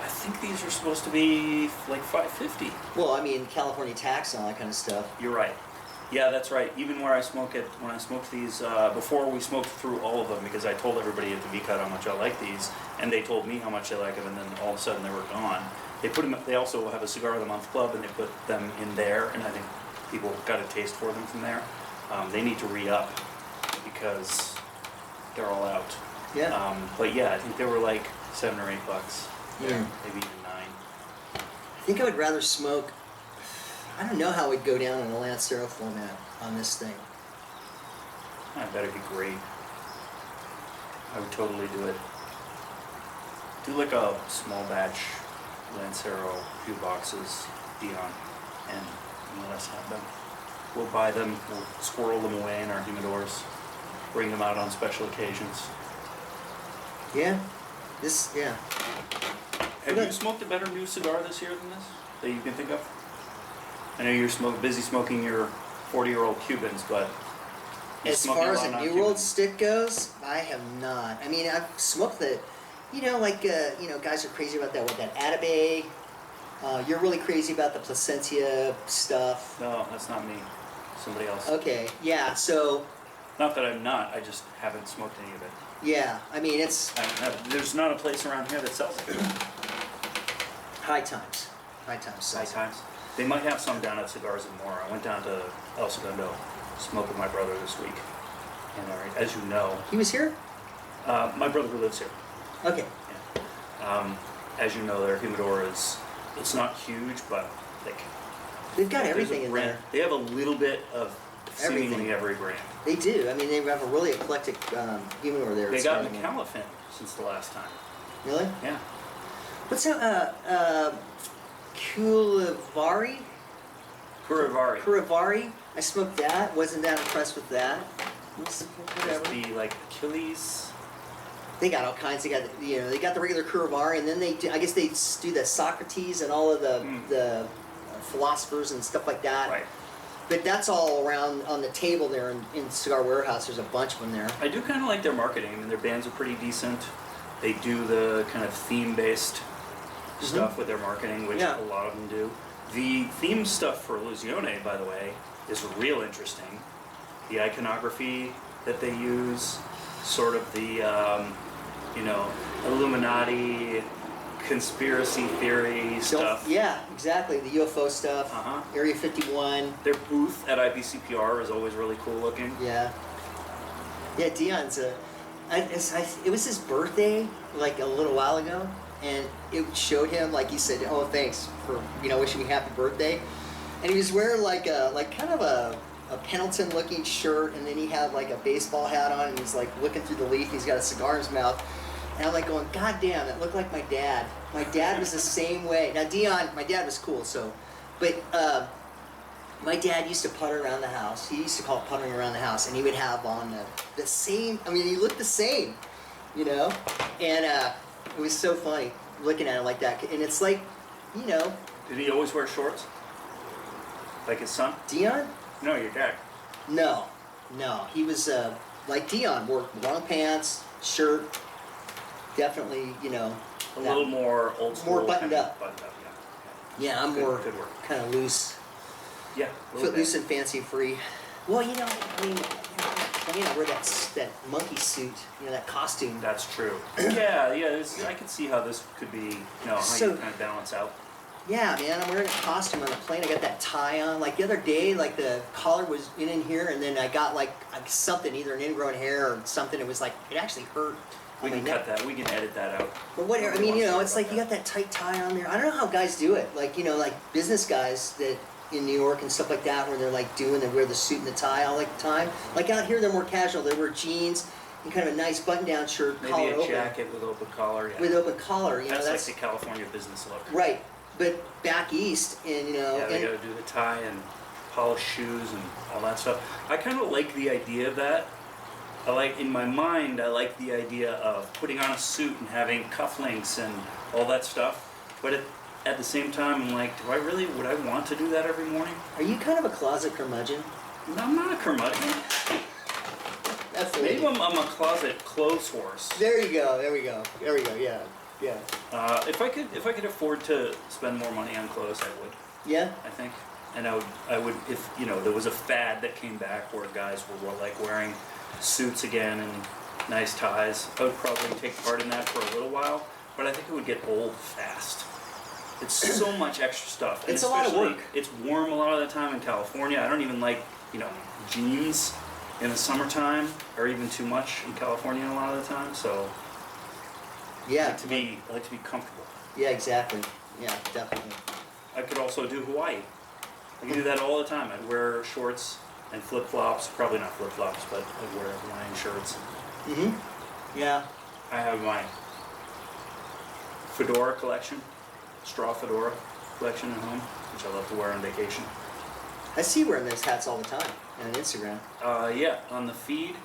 I think these are supposed to be like $550. Well, I mean, California tax and all that kind of stuff. You're right. Yeah, that's right. Even where I smoke it, when I smoked these, before we smoked through all of them, because I told everybody at the V-Cut how much I like these, and they told me how much they like them, and then all of a sudden they were gone. They put them. They also have a Cigar of the Month Club, and they put them in there, and I think people got a taste for them from there. They need to re-up because they're all out. Yeah. But yeah, I think they were like $7 or $8. Yeah. Maybe even $9. I think I would rather smoke. I don't know how it would go down in a Lancero format on this thing. I bet it'd be great. I would totally do it. Do like a small batch Lancero, few boxes, Dion, and let us have them. We'll buy them, we'll squirrel them away in our humidors, bring them out on special occasions. Yeah. This. Yeah. Have Okay. you smoked a better new cigar this year than this that you can think of? I know you're busy smoking your 40-year-old Cubans, but you're As smoking far a as lot a of New non-Cubans. World stick goes, I have not. I mean, I've smoked the, you know, like, you know, guys are crazy about that, that Atabay. You're really crazy about the Placentia stuff. No, that's not me. Somebody else. Okay, yeah, so, Not that I'm not, I just haven't smoked any of it. yeah, I mean, it's There's not a place around here that sells it. high times. High times. High times. They might have some down at Cigars and More. I went down to El Segundo, smoked with my brother this week. And as you know, He was here? my brother who lives here. Okay. Yeah. As you know, their humidor it's not huge, but thick. They've got There's a everything in brand- there. They have a little bit of seemingly Everything. every brand. They do. I mean, they have a really eclectic humidor there. They It's got kind of- McAlefin since the last time. Really? Yeah. What's that, Culivari? Curavari. Curavari? I smoked that. Wasn't that impressed with that. Whatever. The like Achilles. They got all kinds. They got, you know, they got the regular Curavari, and then they do, I guess they do the Socrates and all of the philosophers and stuff like that. Right. But that's all around on the table there in Cigar Warehouse. There's a bunch of them there. I do kind of like their marketing. I mean, their bands are pretty decent. They do the kind of theme-based stuff with their marketing, which Yeah. a lot of them do. The theme stuff for Illusione, by the way, is real interesting. The iconography that they use, sort of the, you know, Illuminati, conspiracy theory stuff. Yeah, exactly. The UFO stuff. Uh-huh. Area 51. Their booth at IBCPR is always really cool looking. Yeah. Yeah, Dion's it was his birthday like a little while ago, and it showed him, like, he said, "Oh, thanks for, wishing me happy birthday." And he was wearing like kind of a Pendleton looking shirt, and then he had like a baseball hat on, and he's like looking through the leaf. He's got a cigar in his mouth, and I'm like going, "God damn, that looked like my dad." My dad was the same way. Now Dion, my dad was cool, but my dad used to putter around the house. He used to call it puttering around the house, and he would have on the same. I mean, he looked the same, and it was so funny looking at him like that. And it's like, Did he always wear shorts? Like his son? Dion? No, your dad. No, he was like Dion, wore long pants, shirt, definitely, A little more old school. More buttoned kind of up. Buttoned up, yeah. Yeah, I'm Good- more good work. kind of loose, Yeah. a little footloose bit. and fancy free. Well, I wear that monkey suit, that costume. That's true. Yeah. I can see how this could be, how So- you kind of balance out. Yeah, man, I'm wearing a costume on the plane. I got that tie on. Like the other day, like the collar was in here, and then I got like something, either an ingrown hair or something. It was like, it actually hurt. We on can my neck. cut that. We can edit that out. But whatever, I Nobody mean, wants to hear it's like about you got that tight tie on there. I don't know how guys do it. Like, like business guys that in New York and stuff like that, where they're like they wear the suit and the tie all like the time. Like out here, they're more casual. They wear jeans and kind of a nice button-down shirt, Maybe collar a open. jacket with open collar. Yeah. With open collar, that's that's like the California business look. right. But back east, and Yeah, they and got to do the tie and polish shoes and all that stuff. I kind of like the idea of that. In my mind, I like the idea of putting on a suit and having cufflinks and all that stuff. But at the same time, I'm like, would I want to do that every morning? are you kind of a closet curmudgeon? No, I'm not a curmudgeon. That's the Maybe way. I'm a closet clothes horse. There you go. Yeah. If I could afford to spend more money on clothes, I would. Yeah. I think, and I would if there was a fad that came back where guys were like wearing suits again and nice ties. I would probably take part in that for a little while, but I think it would get old fast. It's so much extra stuff. And It's a lot of especially, work. It's warm a lot of the time in California. I don't even like jeans in the summertime, or even too much in California a lot of the time. So I Yeah. like to be comfortable. Yeah. Exactly. Yeah. Definitely. I could also do Hawaii. I can do that all the time. I'd wear shorts and flip-flops. Probably not flip-flops, but I'd wear Hawaiian shirts. Yeah. I have my fedora collection, straw fedora collection at home, which I love to wear on vacation. I see you wearing those hats all the time on Instagram. Yeah, on the feed.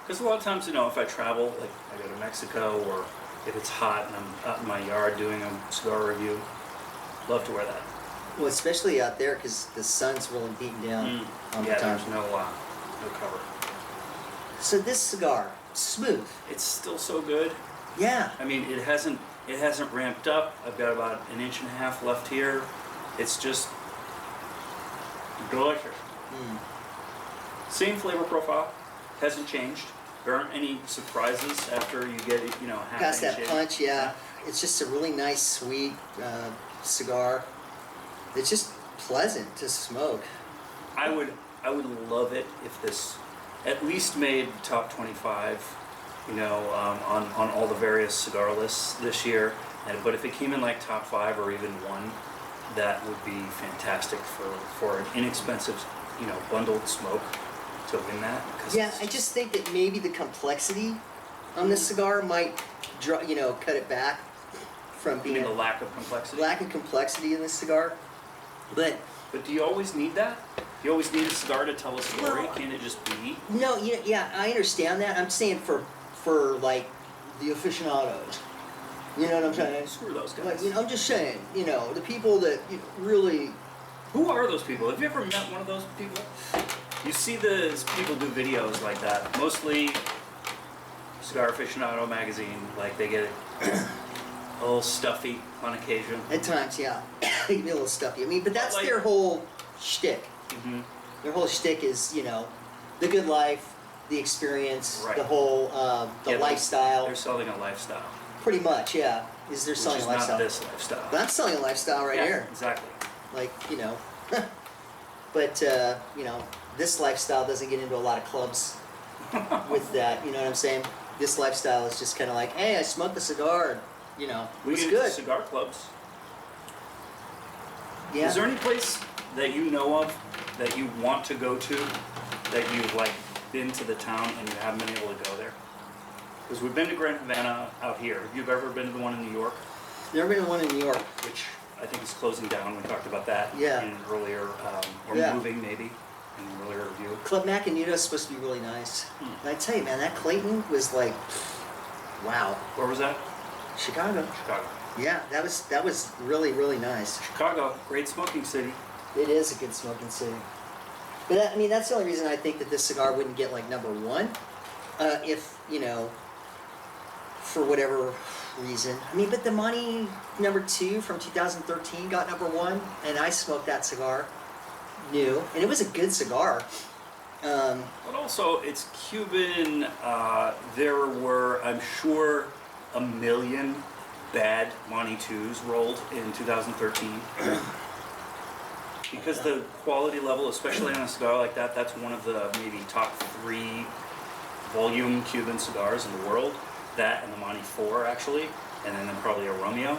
Because a lot of times, if I travel, like I go to Mexico, or if it's hot and I'm out in my yard doing a cigar review, love to wear that. Well, especially out there because the sun's really beating down all the Yeah, time. there's no cover. So this cigar, smooth. It's still so good. Yeah. I mean, it hasn't ramped up. I've got about an inch and a half left here. It's just delicious. Same flavor profile, hasn't changed. There aren't any surprises after you get it, half Past inch that in. punch, yeah. It's just a really nice, sweet cigar. It's just pleasant to smoke. I would love it if this at least made top 25, on all the various cigar lists this year. But if it came in like top 5 or even 1, that would be fantastic for an inexpensive, bundled smoke to win that. 'Cause Yeah, it's I just think that maybe the complexity on this cigar might, cut it back from I being mean, the lack of complexity. lack of complexity in this cigar. But But do you always need that? You always need a cigar to tell a story? Well, Can't it just be? no, yeah, I understand that. I'm saying for like the aficionados. You know what I'm saying? Screw those guys. Like, I'm just saying, the people that really. Who are those people? Have you ever met one of those people? You see the people do videos like that. Mostly Cigar Aficionado magazine. Like they get a little stuffy on occasion. At times, yeah, it can be a little stuffy. I mean, but that's Like- their whole shtick. Mm-hmm. Their whole shtick is, the good life, the experience, Right. the whole, the Yeah, lifestyle. They're selling a lifestyle. Pretty much, yeah. Is they're Which selling is a lifestyle. not this lifestyle. But I'm selling a lifestyle right Yeah, here. Exactly. Like, but, this lifestyle doesn't get into a lot of clubs with that, you know what I'm saying? This lifestyle is just kind of like, hey, I smoked a cigar, you know, We it's get into good. cigar clubs. Yeah. Is there any place that you know of that you want to go to, that you've like been to the town and you haven't been able to go there? Because we've been to Grand Havana out here. Have you ever been to the one in New York? Never been to one in New York. Which I think is closing down. We talked about that Yeah. in an earlier, or Yeah. moving maybe, in an earlier review. Club Macanudo is supposed to be really nice. And I tell you, man, that Clayton was like, wow. Where was that? Chicago. Chicago. Yeah, that was really, really nice. Chicago, great smoking city. It is a good smoking city. But I mean, that's the only reason I think that this cigar wouldn't get like number one, if you know, for whatever reason. I mean, but the Monty number 2 from 2013 got number 1, and I smoked that cigar new, and it was a good cigar. But also, it's Cuban. There were, I'm sure, a million bad Monty 2s rolled in 2013. Because the quality level, especially on a cigar like that, that's one of the maybe top 3 volume Cuban cigars in the world. That and the Monty 4, actually, and then probably a Romeo.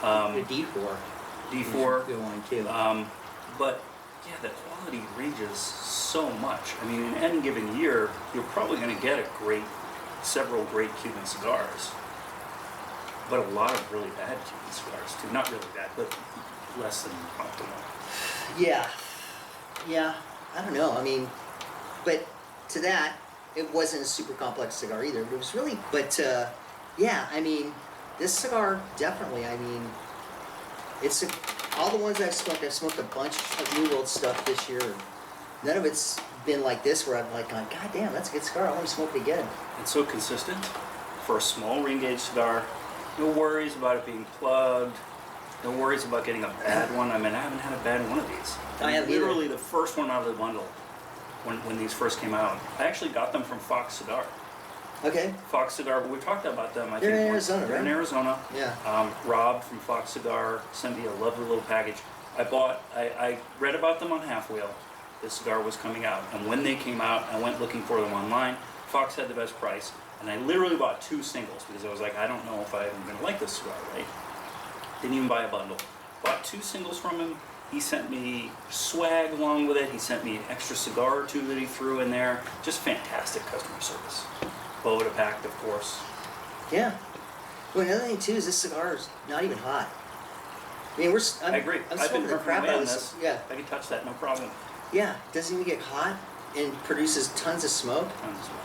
The D4. D4. Good one, too. But yeah, the quality ranges so much. I mean, in any given year, you're probably going to get several great Cuban cigars, but a lot of really bad Cuban cigars too. Not really bad, but less than optimal. Yeah. Yeah. I don't know. I mean, but to that, it wasn't a super complex cigar either. It was really, but yeah, I mean, this cigar definitely, I mean, it's all the ones I've smoked a bunch of New World stuff this year. And none of it's been like this where I'm like, God damn, that's a good cigar. I want to smoke it again. It's so consistent for a small ring gauge cigar. No worries about it being plugged. No worries about getting a bad one. I mean, I haven't had a bad one of these. I haven't either. Literally the first one out of the bundle when these first came out. I actually got them from Fox Cigar. Okay. Fox Cigar, but we talked about them. They're in Arizona, They're in right? Arizona. Yeah. Rob from Fox Cigar sent me a lovely little package. I read about them on Half Wheel. This cigar was coming out. And when they came out, I went looking for them online. Fox had the best price. And I literally bought 2 singles because I was like, I don't know if I'm going to like this cigar, right? Didn't even buy a bundle. Bought 2 singles from him. He sent me swag along with it. He sent me an extra cigar or 2 that he threw in there. Just fantastic customer service. Boda packed, of course. Yeah. Well, another thing too is this cigar is not even hot. I mean, I agree. I'm I've been smoking the crap out of this. Yeah. I can touch that, no problem. Yeah. Doesn't even get hot and produces tons of smoke. Tons of smoke.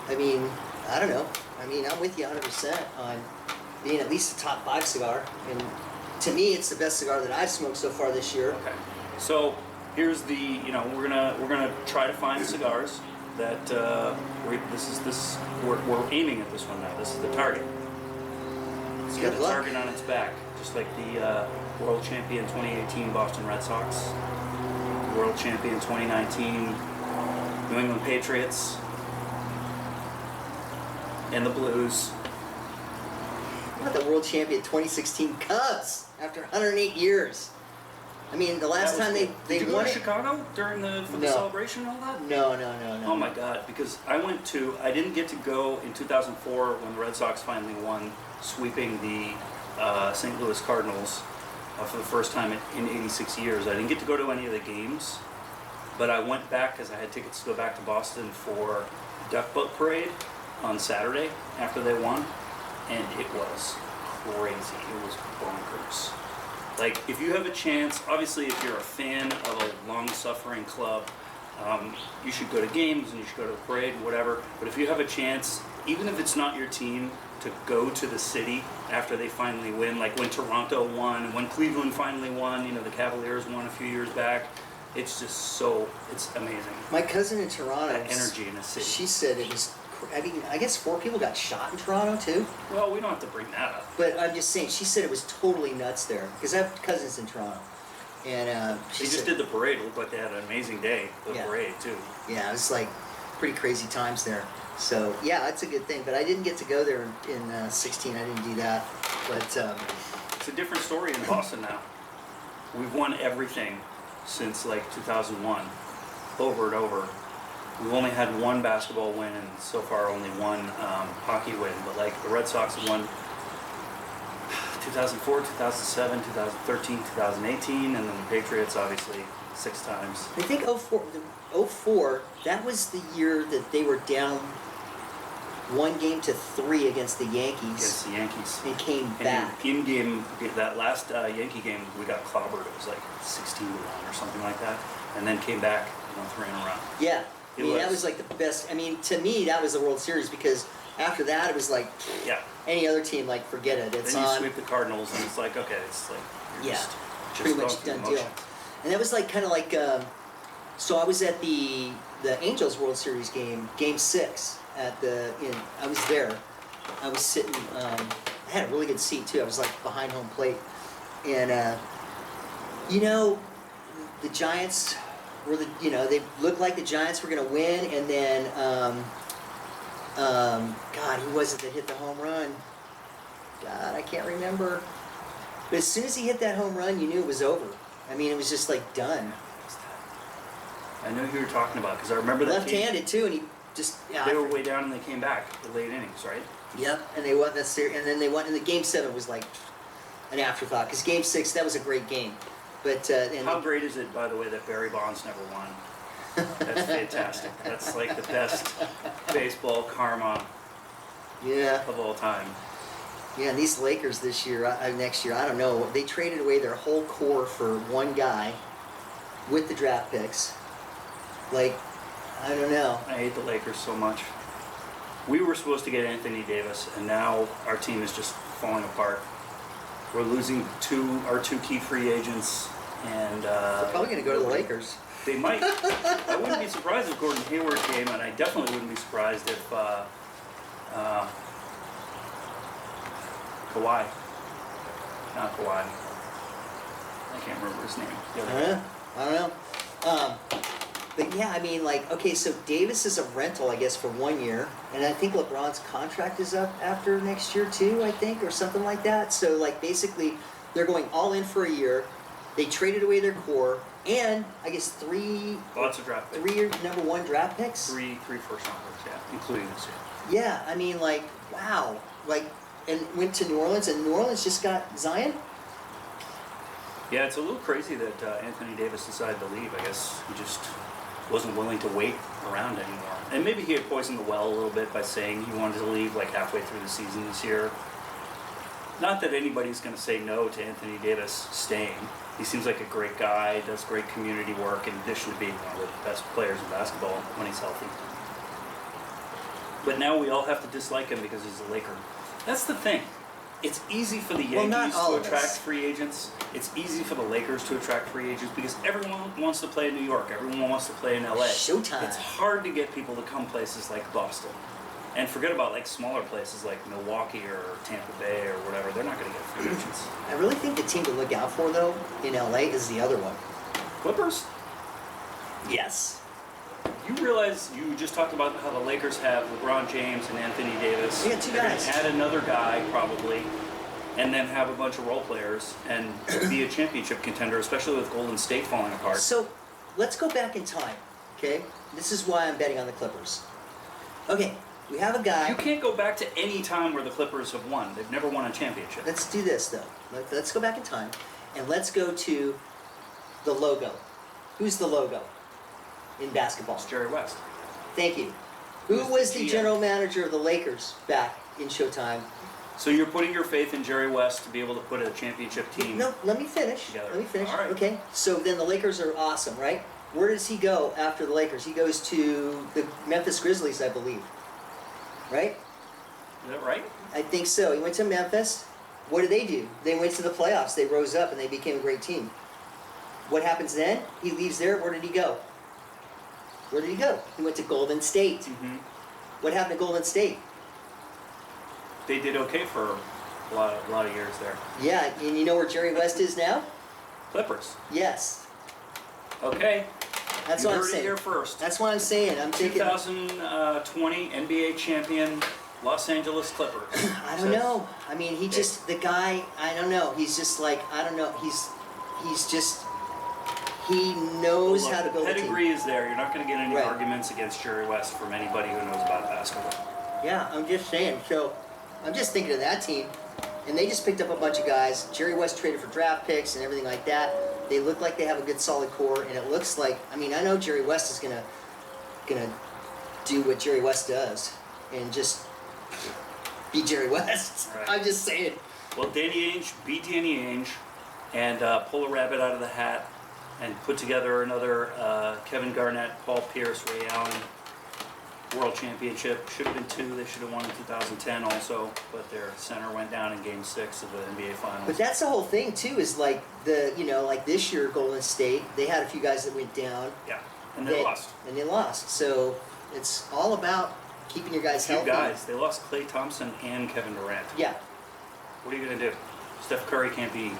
I mean, I don't know. I mean, I'm with you 100% on being at least a top 5 cigar. And to me, it's the best cigar that I've smoked so far this year. Okay. So here's the, we're gonna try to find cigars that we're aiming at this one now. This is the target. It's got Good the luck. target on its back, just like the world champion 2018 Boston Red Sox, world champion 2019 New England Patriots, and the Blues. What about the world champion 2016 Cubs after 108 years? I mean, the last time they Did you go won to it. Chicago for the No. celebration and all that? No. Oh my God! Because I didn't get to go in 2004 when the Red Sox finally won, sweeping the St. Louis Cardinals for the first time in 86 years. I didn't get to go to any of the games, but I went back because I had tickets to go back to Boston for the Duck Boat Parade on Saturday after they won, and it was crazy. It was bonkers. Like, if you have a chance, obviously if you're a fan of a long-suffering club, you should go to games and you should go to the parade and whatever, but if you have a chance, even if it's not your team, to go to the city after they finally win, like when Toronto won, when Cleveland finally won, the Cavaliers won a few years back, it's amazing. My cousin in Toronto. That energy in the city. She said it was. I mean, I guess 4 people got shot in Toronto too. Well, we don't have to bring that up. But I'm just saying, she said it was totally nuts there because I have cousins in Toronto, and she They just said, did the parade. It looked like they had an amazing day, the Yeah. parade too. yeah, it was like pretty crazy times there. So yeah, that's a good thing. But I didn't get to go there in 16. I didn't do that. But It's a different story in Boston now. We've won everything since like 2001, over and over. We've only had 1 basketball win and so far only 1 hockey win. But like the Red Sox have won 2004, 2007, 2013, 2018, and then the Patriots obviously 6 times. I think 04, that was the year that they were down 1-3 against the Yankees. Against the Yankees. And came And back. in game, that last Yankee game, we got clobbered. It was like 16-1 or something like that, and then came back, 3 in a row. Yeah. I mean, It that was. was like the best. I mean, to me, that was the World Series because after that, it was like Yeah. any other team, like, forget it. It's Then you on. sweep the Cardinals, and it's like, okay, it's like you're Yeah. just Pretty going much through the done deal. motions. And that was like kind of like, so I was at the Angels World Series game, Game 6 at I was there. I was sitting, I had a really good seat too. I was like behind home plate. And, the Giants were they looked like the Giants were going to win. And then, God, who was it that hit the home run? God, I can't remember. But as soon as he hit that home run, you knew it was over. I mean, it was just like done. I know who you're talking about because I remember that team. Left-handed too, and he just They were way down and they came back the late innings, right? Yep, and they won that series, and then they won. And the Game 7 was like an afterthought because Game 6 that was a great game. But How great is it, by the way, that Barry Bonds never won? That's fantastic. That's like the best baseball karma yeah, of all time. yeah, and these Lakers this year, next year, I don't know. They traded away their whole core for one guy with the draft picks. Like, I don't know. I hate the Lakers so much. We were supposed to get Anthony Davis, and now our team is just falling apart. We're losing our two key free agents, and They're probably going to go to the Lakers. They might. I wouldn't be surprised if Gordon Hayward came, and I definitely wouldn't be surprised if Kawhi. Not Kawhi. I can't remember his name. The other guy. I don't know. But yeah, I mean, like, okay, so Davis is a rental, I guess, for 1 year, and I think LeBron's contract is up after next year too, I think, or something like that. So, like, basically, they're going all in for a year. They traded away their core, and I guess Lots of draft picks. 3 number 1 draft picks. Three first round picks, yeah, including this year. Yeah, I mean, like, wow, like, and went to New Orleans, and New Orleans just got Zion. Yeah, it's a little crazy that Anthony Davis decided to leave. I guess he just wasn't willing to wait around anymore. And maybe he had poisoned the well a little bit by saying he wanted to leave like halfway through the season this year. Not that anybody's going to say no to Anthony Davis staying. He seems like a great guy, does great community work, in addition to being one of the best players in basketball when he's healthy. But now we all have to dislike him because he's a Laker. That's the thing. It's easy for the Well, not Yankees all to of attract us. free agents. It's easy for the Lakers to attract free agents because everyone wants to play in New York. Everyone wants to play in LA. Showtime. It's hard to get people to come places like Boston. And forget about like smaller places like Milwaukee or Tampa Bay or whatever. They're not going to get free agents. I really think the team to look out for, though, in LA is the other one. Clippers? Yes. You realize you just talked about how the Lakers have LeBron James and Anthony Davis. Yeah, 2 They're gonna guys. add another guy probably, and then have a bunch of role players and be a championship contender, especially with Golden State falling apart. So, let's go back in time, okay? This is why I'm betting on the Clippers. Okay, we have a guy. You can't go back to any time where the Clippers have won. They've never won a championship. Let's do this, though. Let's go back in time, and let's go to the logo. Who's the logo in basketball? It's Jerry West. Thank you. Who Who's was the the GM? general manager of the Lakers back in Showtime? So you're putting your faith in Jerry West to be able to put a championship team. No, let me finish. Together. Let me finish. All right. Okay, so then the Lakers are awesome, right? Where does he go after the Lakers? He goes to the Memphis Grizzlies, I believe. Right? Is that right? I think so. He went to Memphis. What did they do? They went to the playoffs. They rose up and they became a great team. What happens then? He leaves there. Where did he go? Where did he go? He went to Golden State. Mm-hmm. What happened to Golden State? They did okay for a lot of years there. Yeah, and you know where Jerry West is now? Clippers. Yes. Okay. That's You what I'm heard it saying. here first. That's what I'm saying. I'm thinking. 2020 NBA champion Los Angeles Clippers. I don't know. I mean, he just the guy. I don't know. He's just like I don't know. He's just he knows Look, how to the build a team. pedigree is there. You're not going to get any Right. arguments against Jerry West from anybody who knows about basketball. Yeah, I'm just saying. So I'm just thinking of that team. And they just picked up a bunch of guys. Jerry West traded for draft picks and everything like that. They look like they have a good solid core, and it looks like, I mean, I know Jerry West is gonna do what Jerry West does and just be Jerry West. Right. I'm just saying. Well, Danny Ainge beat Danny Ainge and pull a rabbit out of the hat and put together another Kevin Garnett, Paul Pierce, Ray Allen World Championship. Should have been 2. They should have won in 2010 also, but their center went down in Game 6 of the NBA Finals. But that's the whole thing too. Is like like this year, Golden State, they had a few guys that went down. Yeah, and they lost. And they lost. So it's all about keeping your guys healthy. Guys, they lost Klay Thompson and Kevin Durant. Yeah. What are you gonna do? Steph Curry can't be.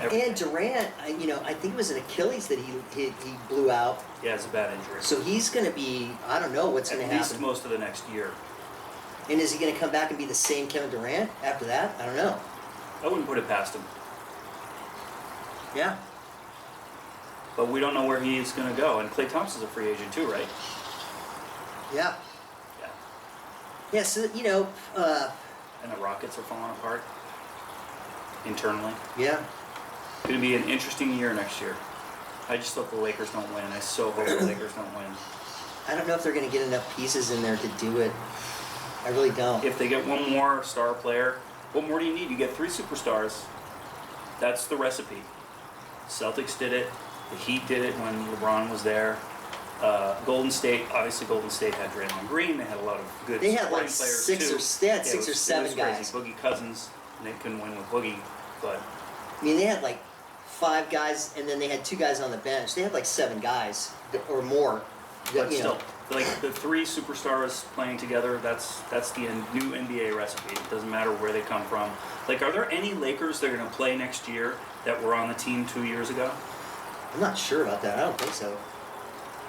Everything. And Durant, I think it was an Achilles that he blew out. Yeah, it's a bad injury. So he's going to be, I don't know what's going to happen. At least most of the next year. And is he going to come back and be the same Kevin Durant after that? I don't know. I wouldn't put it past him. Yeah. But we don't know where he's going to go. And Klay Thompson's a free agent too, right? Yeah. Yeah. Yeah, so, And the Rockets are falling apart internally. Yeah. It's going to be an interesting year next year. I just hope the Lakers don't win. I so hope the Lakers don't win. I don't know if they're going to get enough pieces in there to do it. I really don't. If they get one more star player, what more do you need? You get 3 superstars. That's the recipe. Celtics did it. The Heat did it when LeBron was there. Golden State had Draymond Green. They had a lot of good They had supporting like players six too. or seven guys. Crazy. Boogie Cousins, and they couldn't win with Boogie, but I mean, they had like 5 guys, and then they had 2 guys on the bench. They had like 7 guys or more. but still, like the 3 superstars playing together. That's the new NBA recipe. It doesn't matter where they come from. Like, are there any Lakers that are going to play next year that were on the team 2 years ago? I'm not sure about that. I don't think so.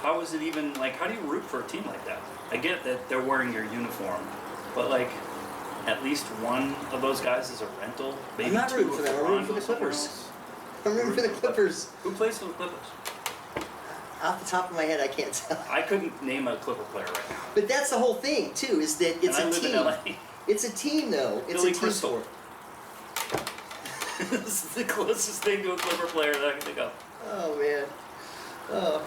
How is it even, like, how do you root for a team like that? I get that they're wearing your uniform, but, like, at least one of those guys is a rental. Maybe I'm not 2 rooting for if them. I'm LeBron rooting for the goes somewhere Clippers. else. I'm rooting for the Clippers. Who plays for the Clippers? Off the top of my head, I can't tell. I couldn't name a Clipper player right now. But that's the whole thing, too, is that it's And I a live team. in LA. It's a team, though. It's Billy a team Crystal. sport. This is the closest thing to a Clipper player that I can think of. Oh, man. Oh,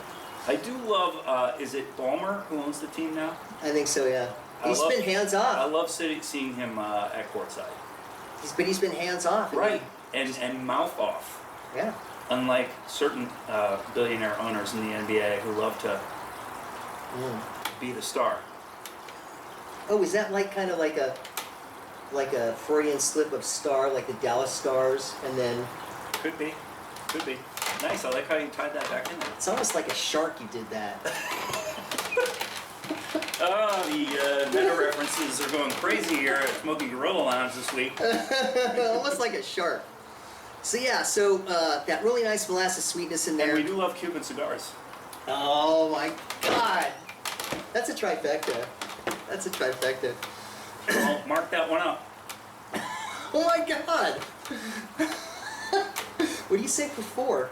I do love, is it Ballmer who owns the team now? I think so, yeah. He's been hands I off. love seeing him at courtside. He's been hands off. Right, and mouth off. Yeah. Unlike certain billionaire owners in the NBA who love to be the star. Oh, is that like kind of like a Freudian slip of star, like the Dallas Stars, and then Could be. Nice, I like how you tied that back in there. it's almost like a shark you did that. Oh, the meta references are going crazy here at Smoky Gorilla Lounge this week. Almost like a shark. So yeah, that really nice molasses sweetness in there. And we do love Cuban cigars. Oh my God, that's a trifecta. That's a trifecta. Well, mark that one up. Oh my God. What do you say for 4?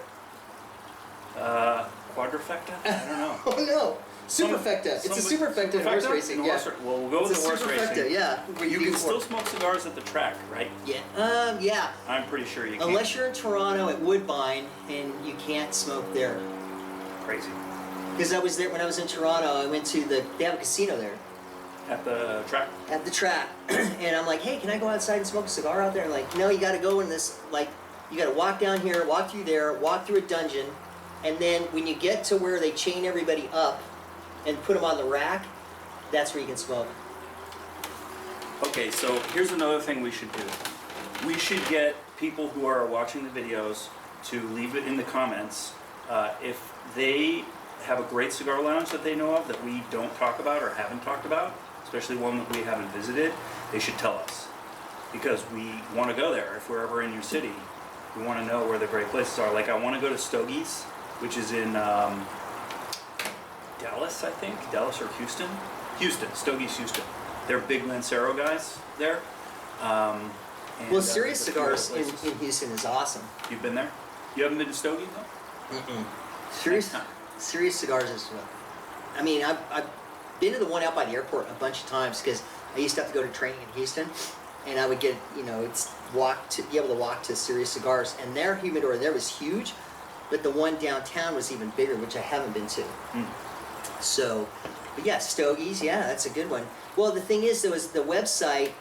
Quadrifecta? I don't know. Oh no, superfecta. It's a superfecta in horse racing. Yeah. Well, we'll go with It's the a horse superfecta. racing. Yeah. where You do can 4. still smoke cigars at the track, right? Yeah. Yeah. I'm pretty sure you can. Unless you're in Toronto at Woodbine and you can't smoke there. Crazy. Because I was there when I was in Toronto. I went to they have a casino there At the track? at the track, and I'm like, hey, can I go outside and smoke a cigar out there? And like, no, you got to go in this you got to walk down here, walk through there, walk through a dungeon, and then when you get to where they chain everybody up and put them on the rack, that's where you can smoke. Okay, so here's another thing we should do. We should get people who are watching the videos to leave it in the comments if they have a great cigar lounge that they know of that we don't talk about or haven't talked about, especially one that we haven't visited. They should tell us, because we want to go there. If we're ever in your city, we want to know where the great places are. Like, I want to go to Stogie's, which is in Dallas, I think. Dallas or Houston? Houston. Stogie's Houston. They're big Lancero guys there. Well, Serious there's a few other Cigars in places. Houston is awesome. You've been there? You haven't been to Stogie's, though? Serious, Next time. Serious Cigars is. I mean, I've been to the one out by the airport a bunch of times because I used to have to go to training in Houston, and I would get, it's be able to walk to Serious Cigars, and their humidor there was huge, but the one downtown was even bigger, which I haven't been to. So, but yeah, Stogies, yeah, that's a good one. Well, the thing is, there's a website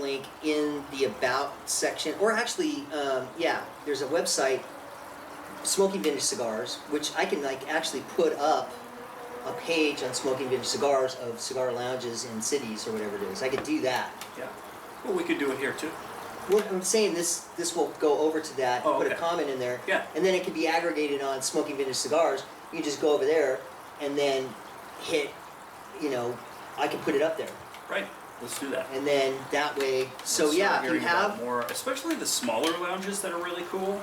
link in the About section, or actually, there's a website, Smoking Vintage Cigars, which I can actually put up a page on Smoking Vintage Cigars of cigar lounges in cities or whatever it is. I could do that. Yeah. Well, we could do it here too. Well, I'm saying this will go over to that, Oh, put a okay. comment in there, Yeah. and then it can be aggregated on Smoking Vintage Cigars. You can just go over there and then hit, I can put it up there. Right. Let's do that. And then that way, so Let's yeah, start if you hearing about have, more, especially the smaller lounges that are really cool.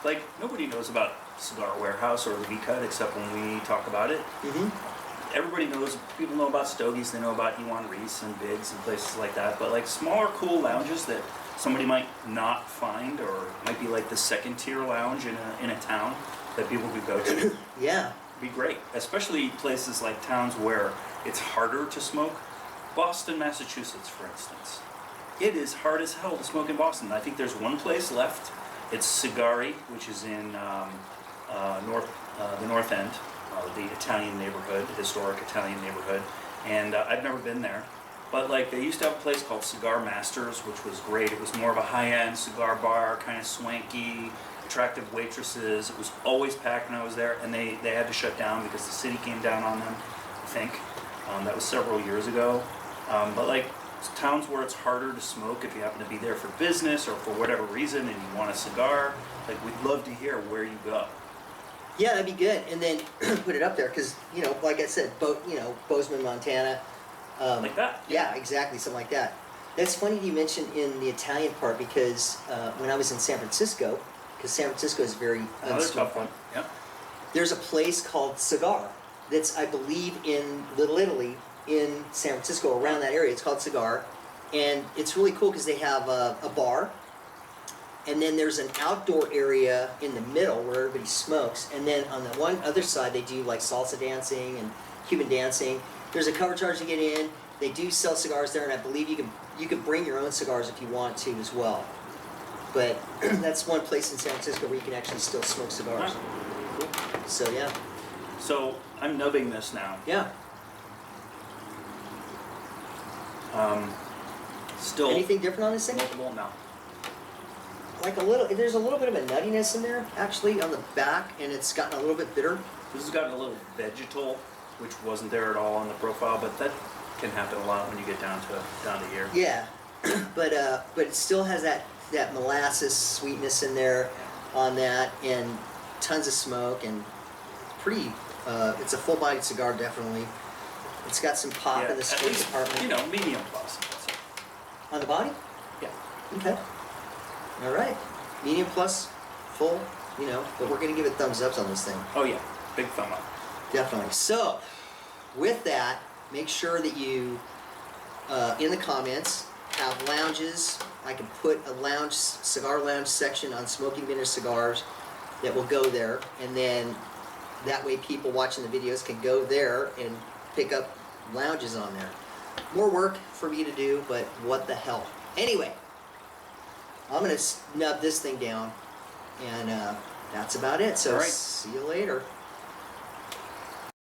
Like, nobody knows about Cigar Warehouse or the V-Cut except when we talk about it. Everybody knows, people know about Stogies, they know about Iwan Reese and Biggs and places like that, but like smaller cool lounges that somebody might not find, or might be like the second tier lounge in a town that people could go to. yeah, Be great, especially places like towns where it's harder to smoke. Boston, Massachusetts, for instance. It is hard as hell to smoke in Boston. I think there's one place left. It's Cigari, which is in the North End, the Italian neighborhood, historic Italian neighborhood. And I've never been there. But like they used to have a place called Cigar Masters, which was great. It was more of a high-end cigar bar, kind of swanky, attractive waitresses. It was always packed when I was there, and they had to shut down because the city came down on them, I think. That was several years ago. But like towns where it's harder to smoke, if you happen to be there for business or for whatever reason and you want a cigar, like we'd love to hear where you go. yeah, that'd be good. And then put it up there because like I said, Bozeman, Montana. Like that. Yeah, exactly, something like that. That's funny you mentioned in the Italian part because when I was in San Francisco, because San Francisco is very Another tough one. Yeah. there's a place called Cigar that's, I believe, in Little Italy in San Francisco, around that area. It's called Cigar, and it's really cool because they have a bar, and then there's an outdoor area in the middle where everybody smokes, and then on the one other side they do like salsa dancing and Cuban dancing. There's a cover charge to get in. They do sell cigars there, and I believe you can bring your own cigars if you want to as well. But that's one place in San Francisco where you can actually still smoke cigars. So yeah. So I'm nubbing this now. Yeah. Still Anything different on this thing? smokable? No. Like there's a little bit of a nuttiness in there, actually, on the back, and it's gotten a little bit bitter. This has gotten a little vegetal, which wasn't there at all on the profile, but that can happen a lot when you get down to here. Yeah, but it still has that molasses sweetness in there on that, and tons of smoke, and pretty. It's a full-bodied cigar, definitely. It's got some pop in the at smoke least, department. medium plus. I'd say. On the body? Yeah. Okay. All right. Medium plus, full. But we're gonna give it thumbs ups on this thing. Oh yeah, big thumb up. Definitely. So, with that, make sure that you, in the comments, have lounges. I can put a cigar lounge section on Smoking Vintage Cigars that will go there, and then that way people watching the videos can go there and pick up lounges on there. More work for me to do, but what the hell. Anyway, I'm going to snub this thing down, and that's about it. So All right. see you later.